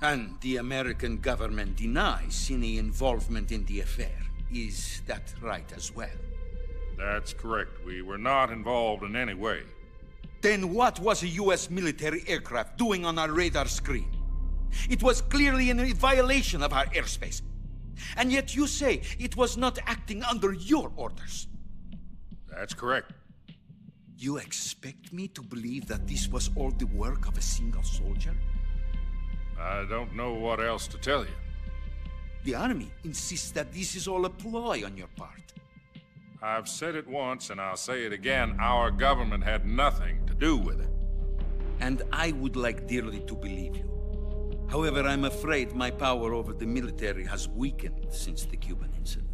And the American government denies any involvement in the affair. Is that right as well? That's correct. We were not involved in any way. Then what was a U.S. military aircraft doing on our radar screen? It was clearly in violation of our airspace. And yet you say it was not acting under your orders. That's correct. You expect me to believe that this was all the work of a single soldier? I don't know what else to tell you. The army insists that this is all a ploy on your part. I've said it once, and I'll say it again. Our government had nothing to do with it. And I would like dearly to believe you. However, I'm afraid my power over the military has weakened since the Cuban incident.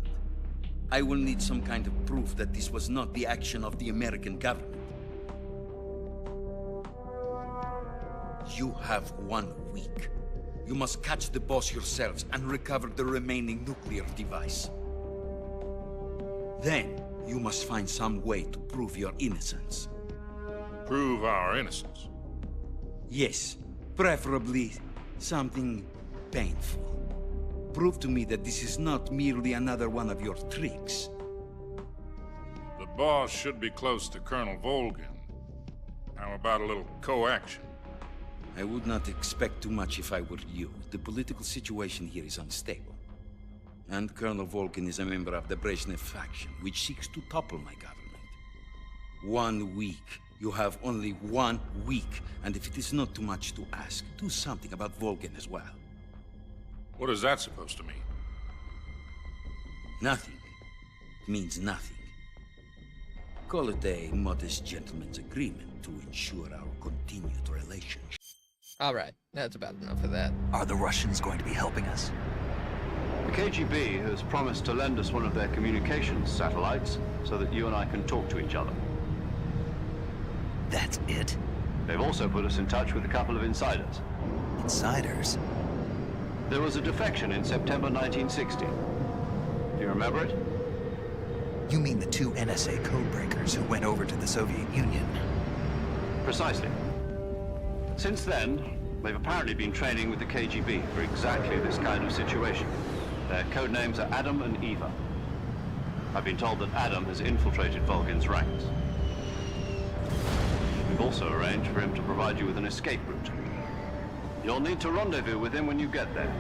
I will need some kind of proof that this was not the action of the American government. You have 1 week. You must catch the boss yourselves and recover the remaining nuclear device. Then, you must find some way to prove your innocence. Prove our innocence? Yes, preferably something painful. Prove to me that this is not merely another one of your tricks. The boss should be close to Colonel Volgin. How about a little co-action? I would not expect too much if I were you. The political situation here is unstable. And Colonel Volgin is a member of the Brezhnev faction, which seeks to topple my government. 1 week. You have only 1 week, and if it is not too much to ask, do something about Volgin as well. What is that supposed to mean? Nothing. It means nothing. Call it a modest gentleman's agreement to ensure our continued relationship. All right, that's about enough of that. Are the Russians going to be helping us? The KGB has promised to lend us one of their communications satellites so that you and I can talk to each other. That's it? They've also put us in touch with a couple of insiders. Insiders? There was a defection in September 1960. Do you remember it? You mean the 2 NSA codebreakers who went over to the Soviet Union? Precisely. Since then, they've apparently been training with the KGB for exactly this kind of situation. Their code names are Adam and Eva. I've been told that Adam has infiltrated Volgin's ranks. We've also arranged for him to provide you with an escape route. You'll need to rendezvous with him when you get there.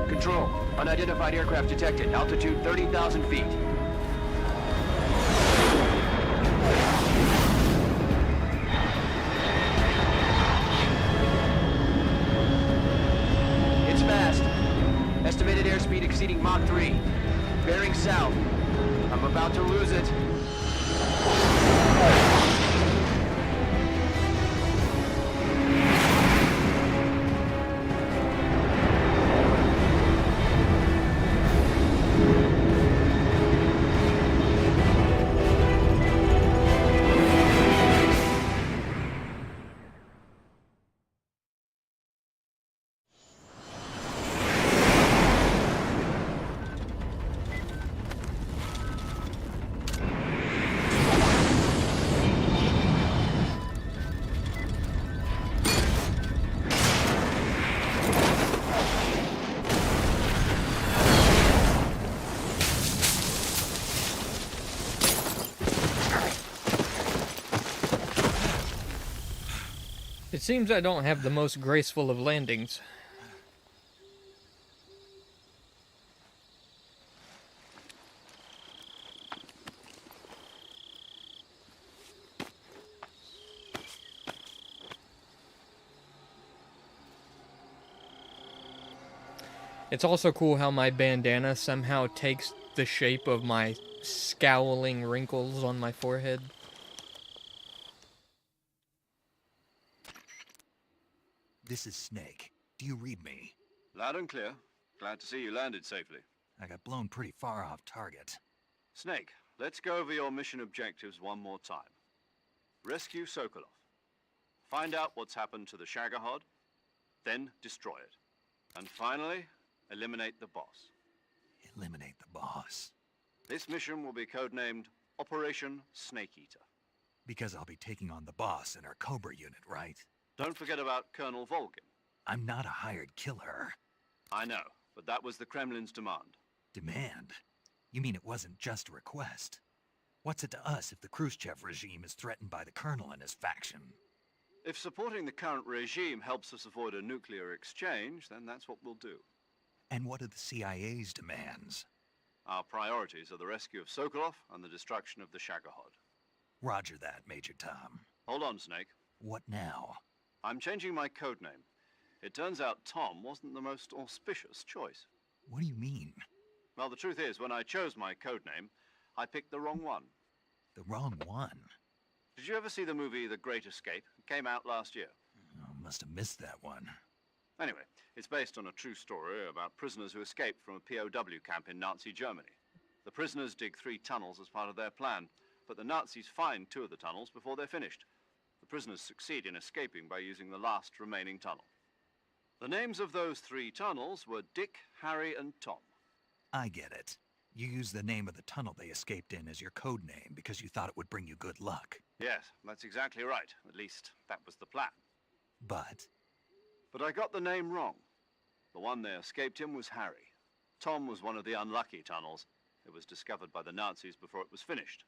Control, unidentified aircraft detected. Altitude 30,000 feet. It's fast. Estimated airspeed exceeding Mach 3. Bearing south. I'm about to lose it. It seems I don't have the most graceful of landings. It's also cool how my bandana somehow takes the shape of my scowling wrinkles on my forehead. This is Snake. Do you read me? Loud and clear. Glad to see you landed safely. I got blown pretty far off target. Snake, let's go over your mission objectives one more time. Rescue Sokolov. Find out what's happened to the Shagohod, then destroy it. And finally, eliminate the boss. Eliminate the boss. This mission will be codenamed Operation Snake Eater. Because I'll be taking on the boss in our Cobra unit, right? Don't forget about Colonel Volgin. I'm not a hired killer. I know. but that was the Kremlin's demand. Demand? You mean it wasn't just a request? What's it to us if the Khrushchev regime is threatened by the Colonel and his faction? If supporting the current regime helps us avoid a nuclear exchange, then that's what we'll do. And what are the CIA's demands? Our priorities are the rescue of Sokolov and the destruction of the Shagohod. Roger that, Major Tom. Hold on, Snake. What now? I'm changing my code name. It turns out Tom wasn't the most auspicious choice. What do you mean? Well, the truth is, when I chose my code name, I picked the wrong one. The wrong one? Did you ever see the movie The Great Escape? It came out last year. Oh, must have missed that one. Anyway, it's based on a true story about prisoners who escaped from a POW camp in Nazi Germany. The prisoners dig 3 tunnels as part of their plan, but the Nazis find 2 of the tunnels before they're finished. The prisoners succeed in escaping by using the last remaining tunnel. The names of those 3 tunnels were Dick, Harry, and Tom. I get it. You used the name of the tunnel they escaped in as your code name because you thought it would bring you good luck. Yes, that's exactly right. At least, that was the plan. But I got the name wrong. The one they escaped in was Harry. Tom was one of the unlucky tunnels. It was discovered by the Nazis before it was finished.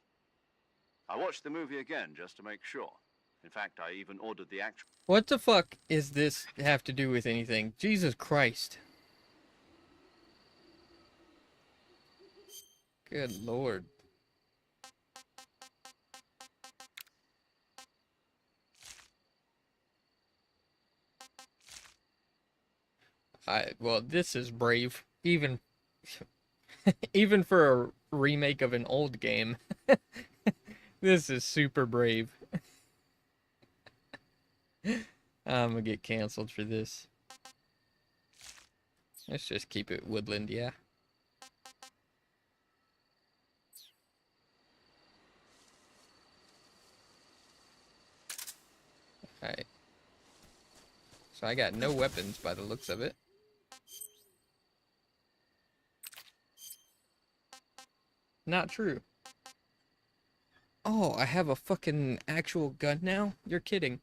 I watched the movie again just to make sure. In fact, I even ordered the actual... What the fuck is this have to do with anything? Jesus Christ. Good lord. Well, this is brave. Even even for a remake of an old game. This is super brave. I'm gonna get canceled for this. Let's just keep it woodland, yeah. Alright. So I got no weapons by the looks of it. Not true. Oh, I have a fucking actual gun now? You're kidding.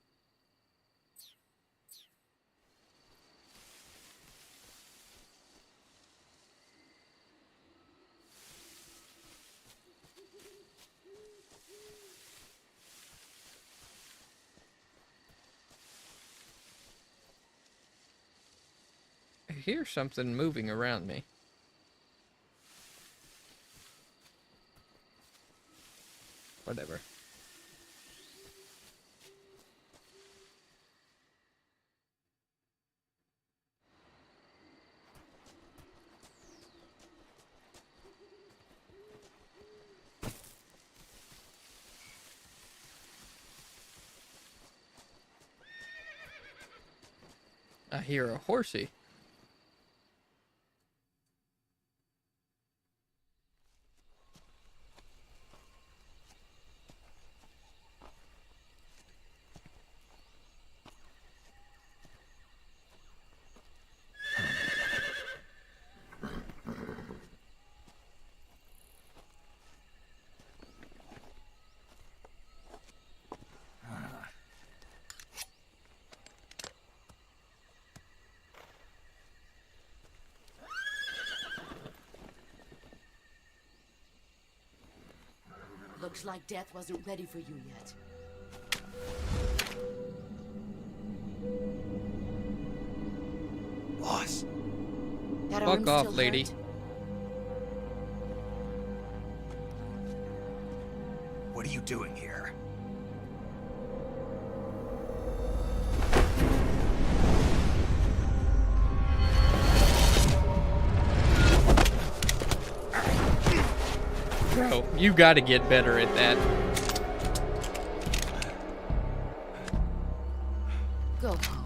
I hear something moving around me. Whatever. I hear a horsey. Looks like death wasn't ready for you yet. Boss. Fuck off, lady. What are you doing here? Bro, you gotta get better at that. Go home.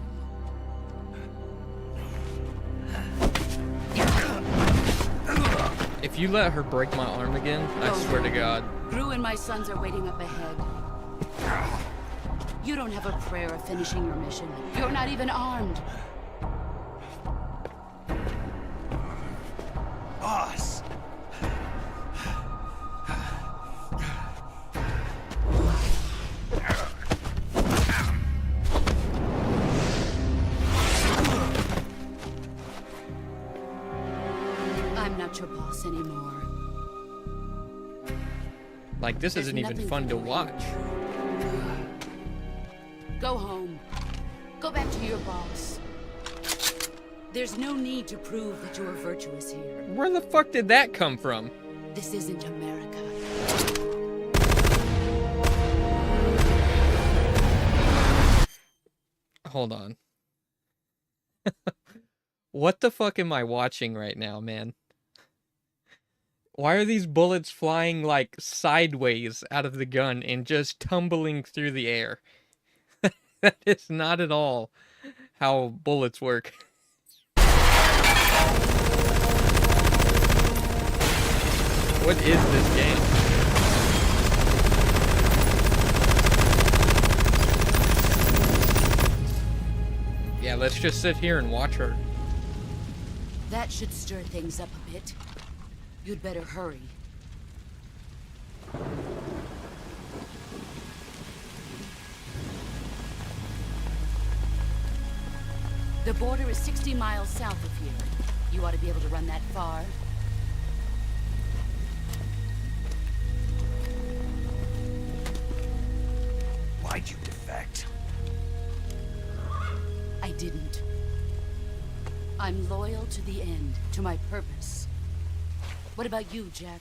If you let her break my arm again, I swear to God. Gru and my sons are waiting up ahead. You don't have a prayer of finishing your mission. You're not even armed. Boss. us anymore. Like, this isn't even fun to watch. Go home. Go back to your boss. There's no need to prove that you are virtuous here. Where the fuck did that come from? This isn't America. Hold on. What the fuck am I watching right now, man? Why are these bullets flying, like, sideways out of the gun and just tumbling through the air? That is not at all how bullets work. What is this game? Yeah, let's just sit here and watch her. That should stir things up a bit. You'd better hurry. The border is 60 miles south of here. You ought to be able to run that far. Why'd you defect? I didn't. I'm loyal to the end, to my purpose. What about you, Jack?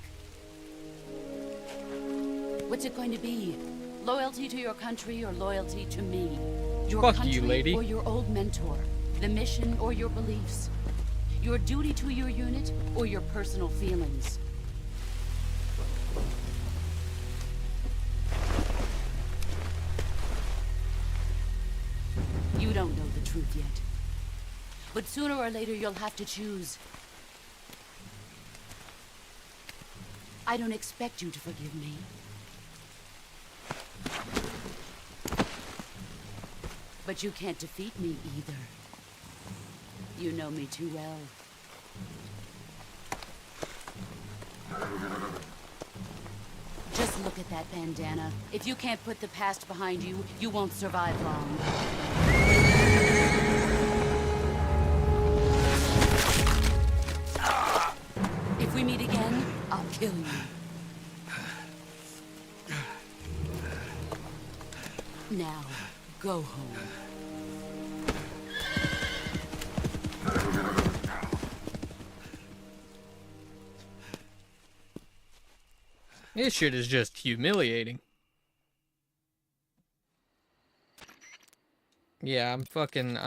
What's it going to be? Loyalty to your country or loyalty to me? Your Fuck country you, lady. or your old mentor? The mission or your beliefs? Your duty to your unit or your personal feelings? You don't know the truth yet. But sooner or later you'll have to choose. I don't expect you to forgive me. But you can't defeat me either. You know me too well. Just look at that bandana. If you can't put the past behind you, you won't survive long. If we meet again, I'll kill you. Now, go home. This shit is just humiliating. Yeah, I'm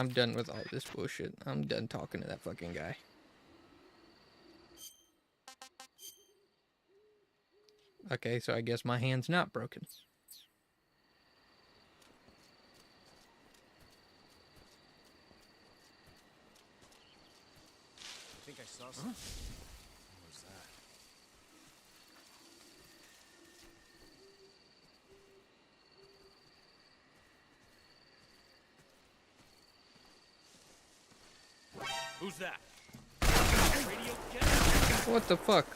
done with all this bullshit. I'm done talking to that fucking guy. Okay, so I guess my hand's not broken. I think I saw something. What was that? Who's that? What the fuck?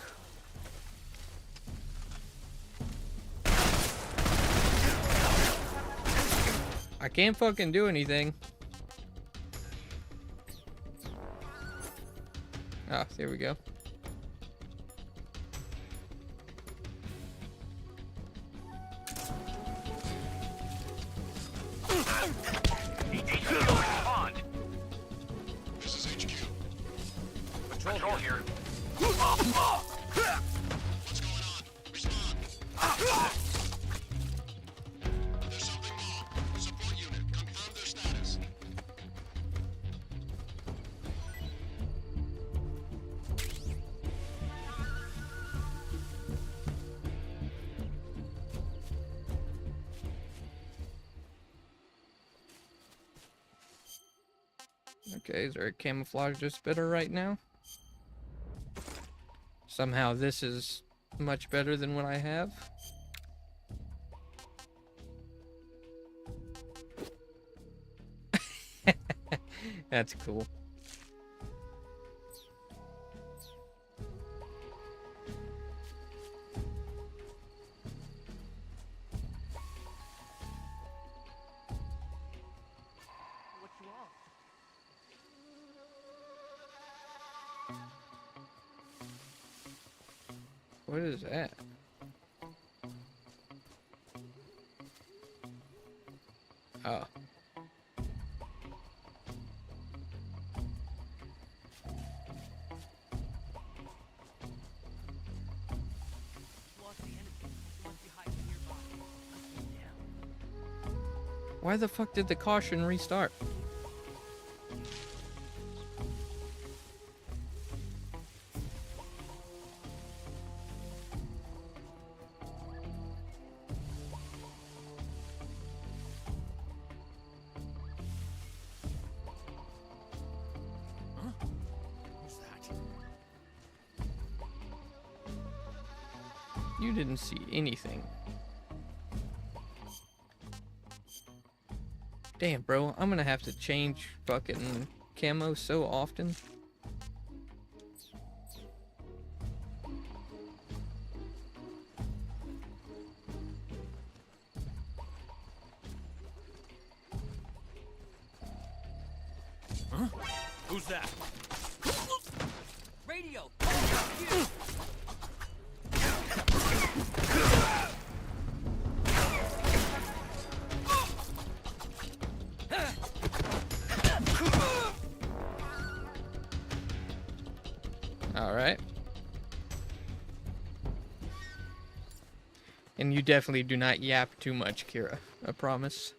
I can't fucking do anything. Ah, there we go. This is HQ. Patrol here. What's going on? Respond. There's something wrong. Support unit, confirm their status. Okay, is there a camouflage that's better right now? Somehow this is much better than what I have. That's cool. What is that? Oh. Why the fuck did the caution restart? You didn't see anything. Damn, bro, I'm gonna have to change fucking camo so often. Huh? Who's that? Radio! Alright. And you definitely do not yap too much, Kira. I promise.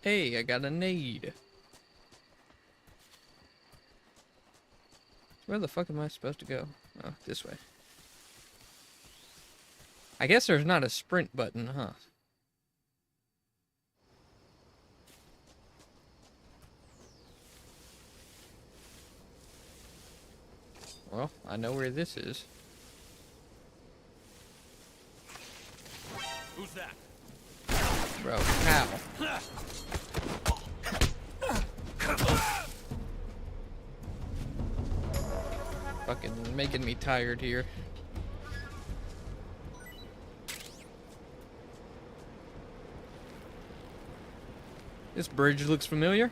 Hey, I got a nade. Where the fuck am I supposed to go? Oh, this way. I guess there's not a sprint button, huh? Well, I know where this is. Who's that? Bro, how? Fucking making me tired here. This bridge looks familiar.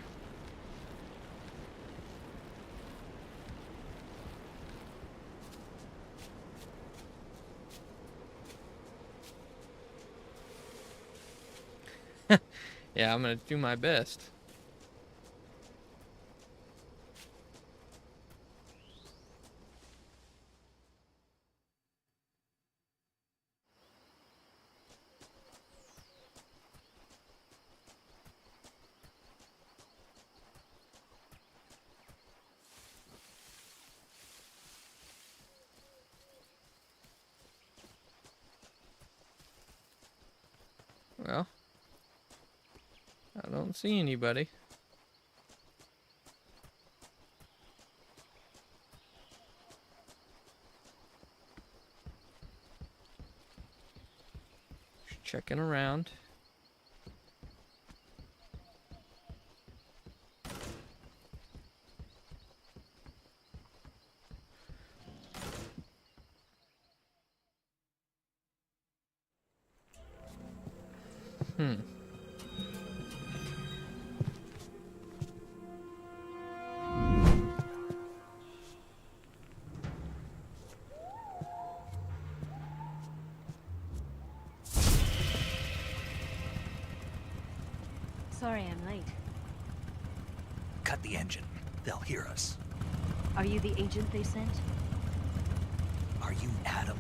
Yeah, I'm gonna do my best. Well, I don't see anybody. Just checking around. Sorry I'm late. Cut the engine. They'll hear us. Are you the agent they sent? Are you Adam?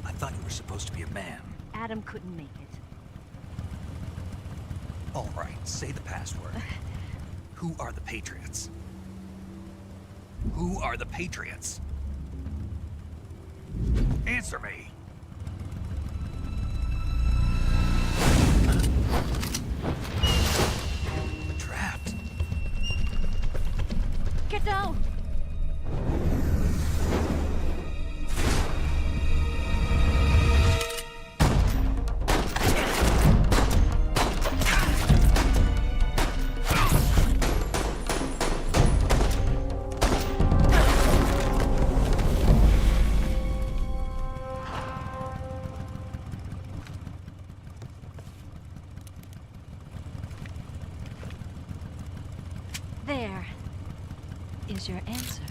I thought you were supposed to be a man. Adam couldn't make it. All right, say the password. Who are the Patriots? Who are the Patriots? Answer me. Trapped. Get down! is your answer?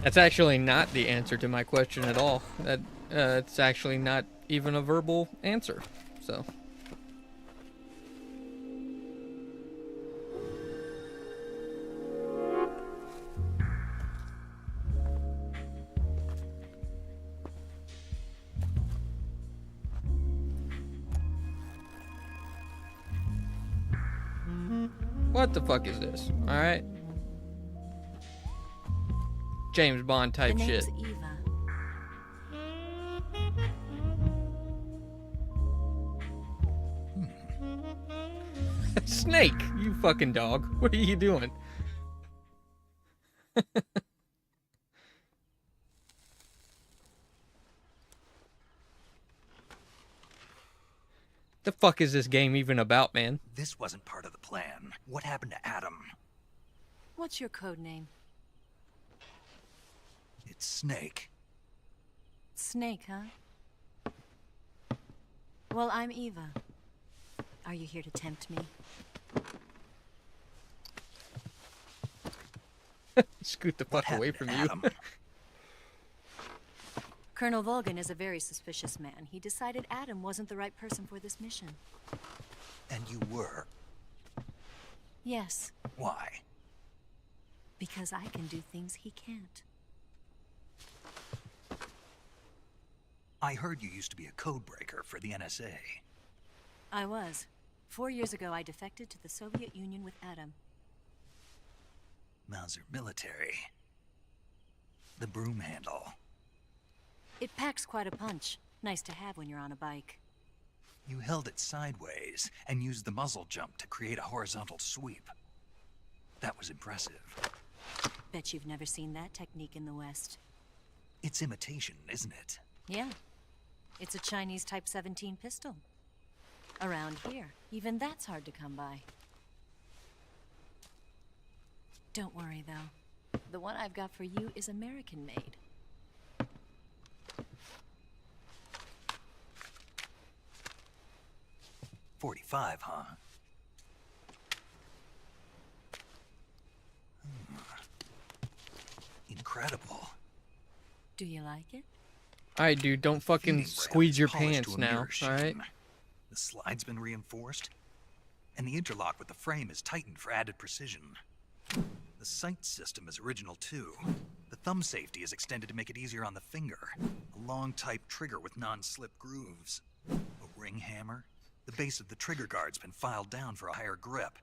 That's actually not the answer to my question at all. It's actually not even a verbal answer. So. What the fuck is this? All right. James Bond type the name's shit. Eva. Snake, you fucking dog. What are you doing? The fuck is this game even about, man? This wasn't part of the plan. What happened to Adam? What's your code name? It's Snake. Snake, huh? Well, I'm Eva. Are you here to tempt me? Scoot the fuck away from you. Colonel Volgin is a very suspicious man. He decided Adam wasn't the right person for this mission. And you were? Yes. Why? Because I can do things he can't. I heard you used to be a codebreaker for the NSA. I was. 4 years ago, I defected to the Soviet Union with Adam. Mauser military. The broom handle. It packs quite a punch. Nice to have when you're on a bike. You held it sideways and used the muzzle jump to create a horizontal sweep. That was impressive. Bet you've never seen that technique in the West. It's imitation, isn't it? Yeah. It's a Chinese Type 17 pistol. Around here, even that's hard to come by. Don't worry, though. The one I've got for you is American-made. .45, huh? Incredible. Do you like it? Alright, dude, don't fucking squeeze your pants now, alright? The slide's been reinforced, and the interlock with the frame is tightened for added precision. The sight system is original too. The thumb safety is extended to make it easier on the finger. A long type trigger with non-slip grooves. A ring hammer. The base of the trigger guard's been filed down for a higher grip.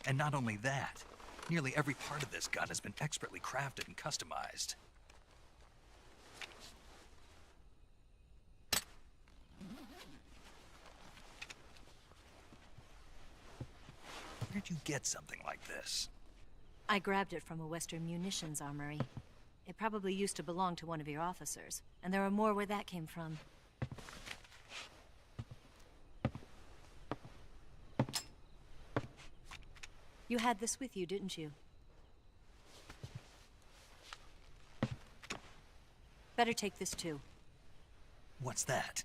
And not only that, nearly every part of this gun has been expertly crafted and customized. Where'd you get something like this? I grabbed it from a Western munitions armory. It probably used to belong to one of your officers, and there are more where that came from. You had this with you, didn't you? Better take this too. What's that?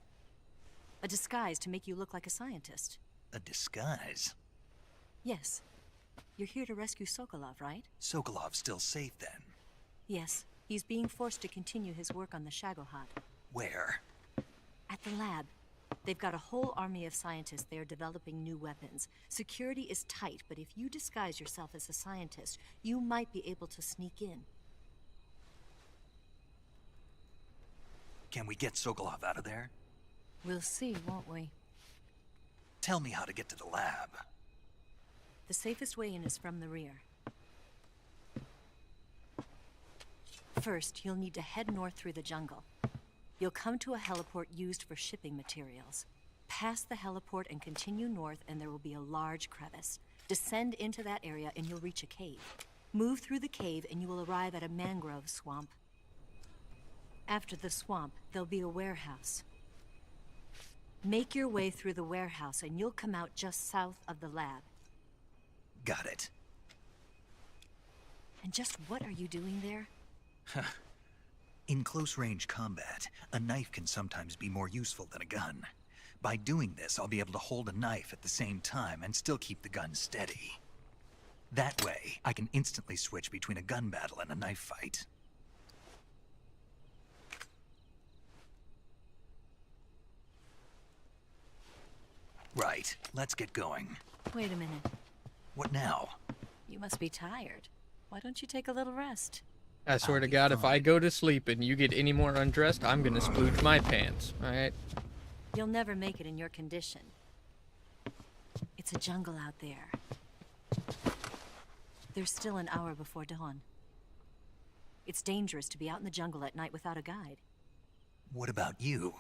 A disguise to make you look like a scientist. A disguise? Yes. You're here to rescue Sokolov, right? Sokolov's still safe then? Yes. He's being forced to continue his work on the Shagohod. Where? At the lab. They've got a whole army of scientists there developing new weapons. Security is tight, but if you disguise yourself as a scientist, you might be able to sneak in. Can we get Sokolov out of there? We'll see, won't we? Tell me how to get to the lab. The safest way in is from the rear. First, you'll need to head north through the jungle. You'll come to a heliport used for shipping materials. Pass the heliport and continue north, and there will be a large crevice. Descend into that area and you'll reach a cave. Move through the cave and you will arrive at a mangrove swamp. After the swamp, there'll be a warehouse. Make your way through the warehouse and you'll come out just south of the lab. Got it. And just what are you doing there? In close-range combat, a knife can sometimes be more useful than a gun. By doing this, I'll be able to hold a knife at the same time and still keep the gun steady. That way, I can instantly switch between a gun battle and a knife fight. Right, let's get going. Wait a minute. What now? You must be tired. Why don't you take a little rest? I swear to God, if I go to sleep and you get any more undressed, I'm gonna splooge my pants, alright? You'll never make it in your condition. It's a jungle out there. There's still an hour before dawn. It's dangerous to be out in the jungle at night without a guide. What about you?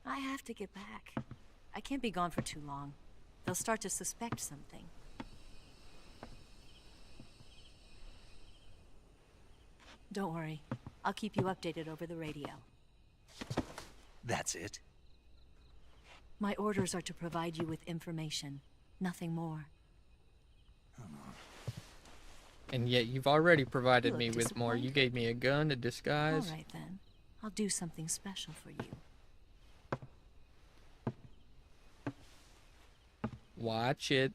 I have to get back. I can't be gone for too long. They'll start to suspect something. Don't worry. I'll keep you updated over the radio. That's it? My orders are to provide you with information. Nothing more. And yet you've already provided me with more. You gave me a gun, a disguise. All right, then. I'll do something special for you. Watch it.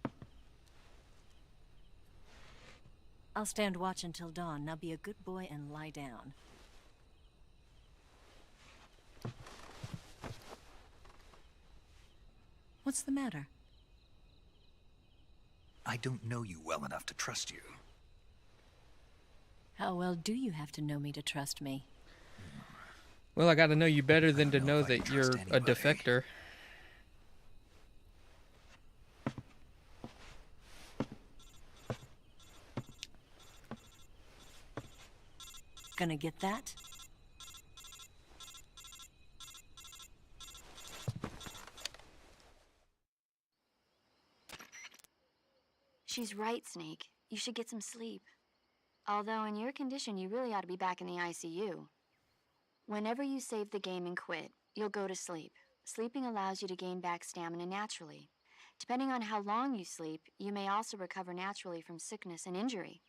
I'll stand watch until dawn. Now be a good boy and lie down. What's the matter? I don't know you well enough to trust you. How well do you have to know me to trust me? Well, I gotta know you better than to know that you're a defector. Gonna get that? She's right, Snake. You should get some sleep. Although in your condition, you really ought to be back in the ICU. Whenever you save the game and quit, you'll go to sleep. Sleeping allows you to gain back stamina naturally. Depending on how long you sleep, you may also recover naturally from sickness and injury.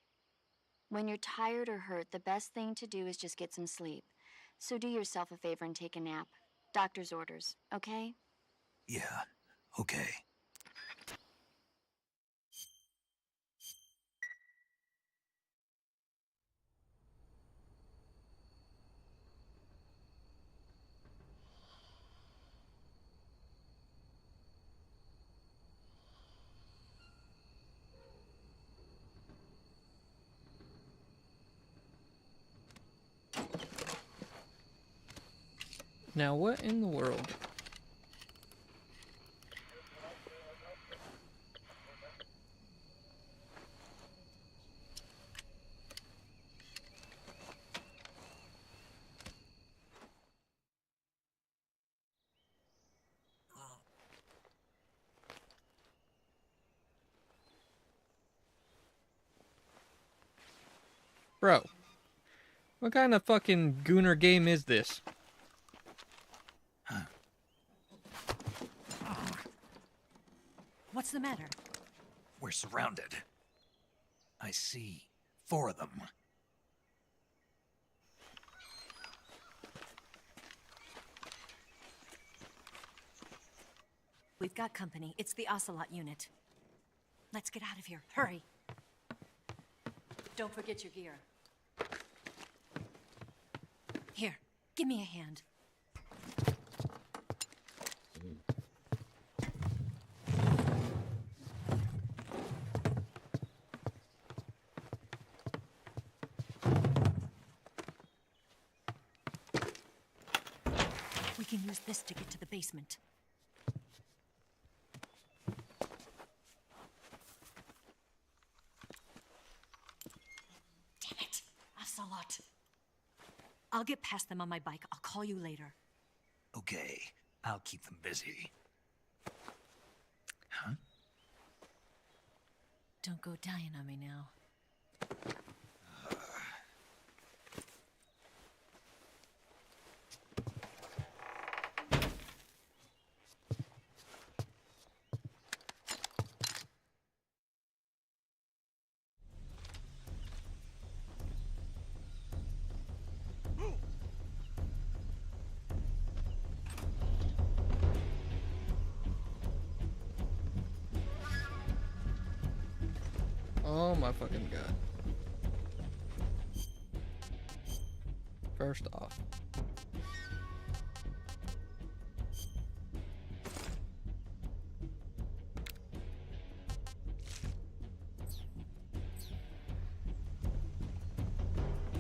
When you're tired or hurt, the best thing to do is just get some sleep. So do yourself a favor and take a nap. Doctor's orders, okay? Yeah, okay. Now, what in the world? Bro, what kind of fucking gooner game is this? What's the matter? We're surrounded. I see 4 of them. We've got company. It's the Ocelot unit. Let's get out of here. Hurry. Don't forget your gear. Here, give me a hand. We can use this to get to the basement. Damn it, Ocelot. I'll get past them on my bike. I'll call you later. Okay, I'll keep them busy. Huh? Don't go dying on me now. Oh my fucking god. First off.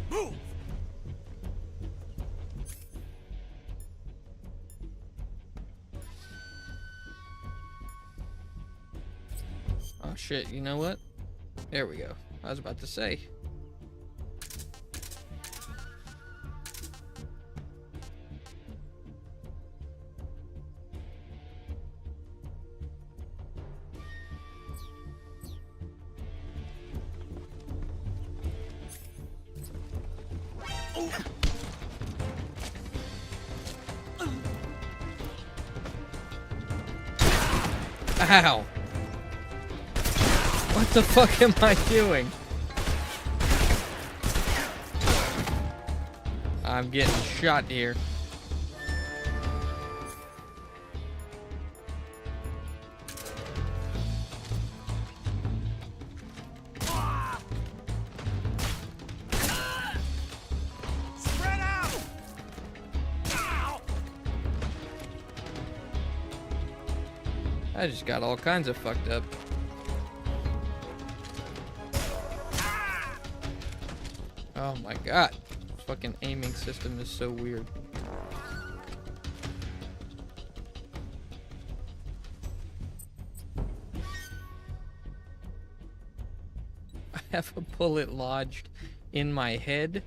Move! Oh shit, you know what? There we go. I was about to say. Ow! What the fuck am I doing? I'm getting shot here. Spread out! Ow! I just got all kinds of fucked up. Oh my god. This fucking aiming system is so weird. I have a bullet lodged in my head.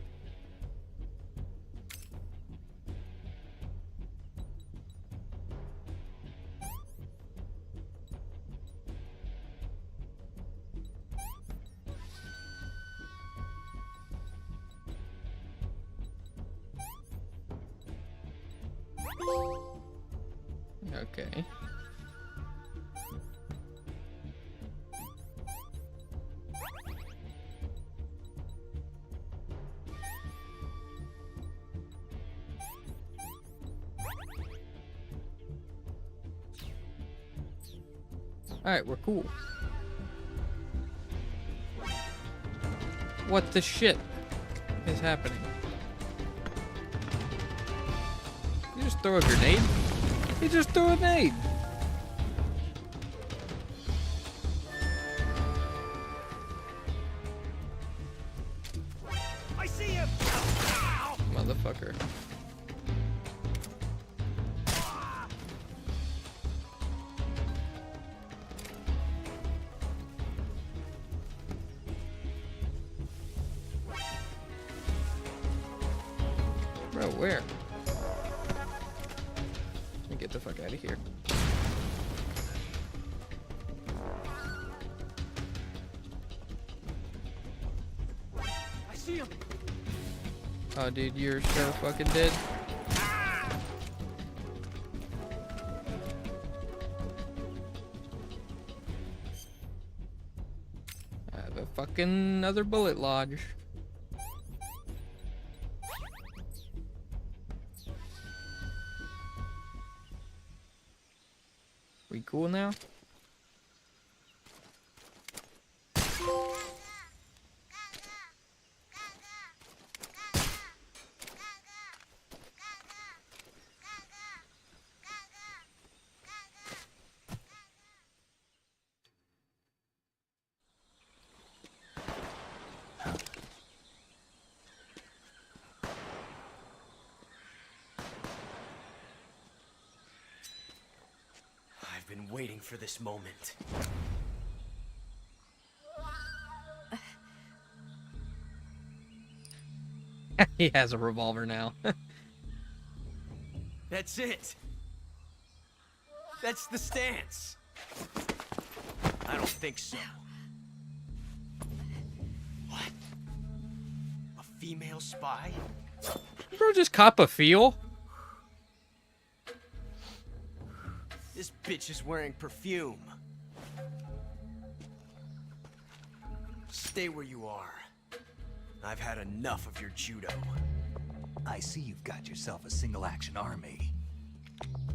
Okay. Alright, we're cool. What the shit is happening? You just throw a grenade? He just threw a grenade. I see him! Ow! Motherfucker. Bro, where? Let me get the fuck out of here. I see him! Oh, dude, you're so fucking dead. I have a fucking another bullet lodge. We cool now? I've been waiting for this moment. He has a revolver now. That's it. That's the stance. I don't think so. What? A female spy? Bro, just cop a feel. This bitch is wearing perfume. Stay where you are. I've had enough of your judo. I see you've got yourself a single-action army.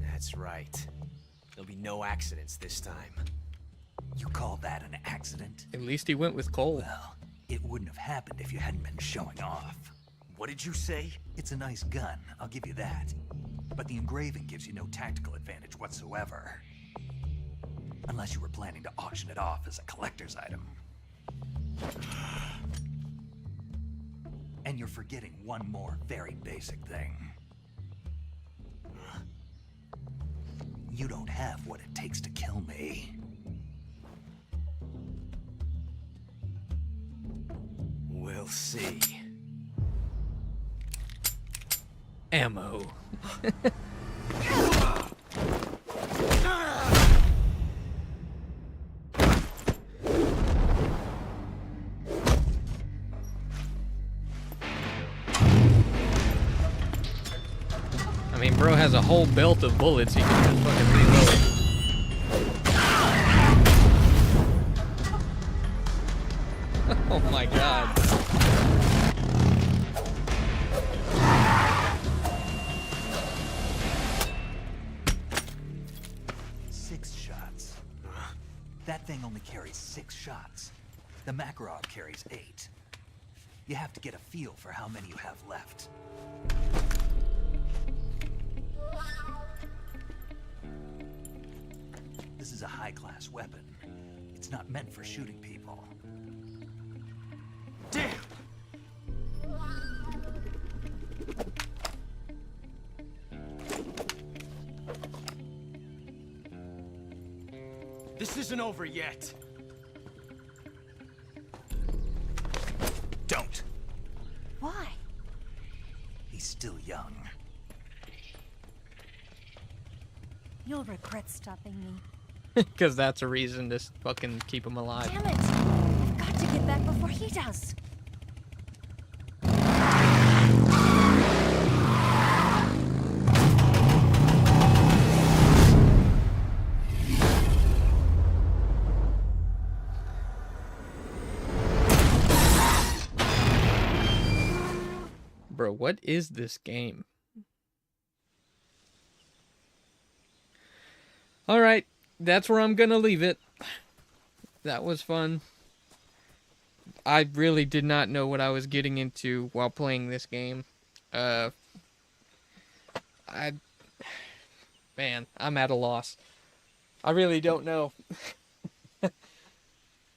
That's right. There'll be no accidents this time. You call that an accident? At least he went with Cole. Well, it wouldn't have happened if you hadn't been showing off. What did you say? It's a nice gun, I'll give you that. But the engraving gives you no tactical advantage whatsoever. Unless you were planning to auction it off as a collector's item. And you're forgetting one more very basic thing. You don't have what it takes to kill me. We'll see. Ammo. I mean, bro has a whole belt of bullets he can just fucking reload. Oh my god. That thing only carries 6 shots. The Makarov carries 8. You have to get a feel for how many you have left. This is a high-class weapon. It's not meant for shooting people. Damn! This isn't over yet. Don't. Why? He's still young. You'll regret stopping me. Because that's a reason to fucking keep him alive. Damn it! I've got to get back before he does. Bro, what is this game? Alright, that's where I'm gonna leave it. That was fun. I really did not know what I was getting into while playing this game. Man, I'm at a loss. I really don't know.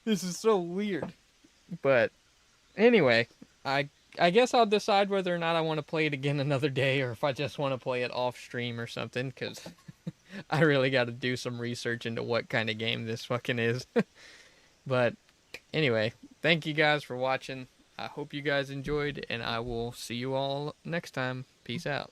This is so weird. But anyway, I guess I'll decide whether or not I want to play it again another day or if I just want to play it off stream or something, because I really got to do some research into what kind of game this fucking is. But anyway, thank you guys for watching. I hope you guys enjoyed, and I will see you all next time. Peace out.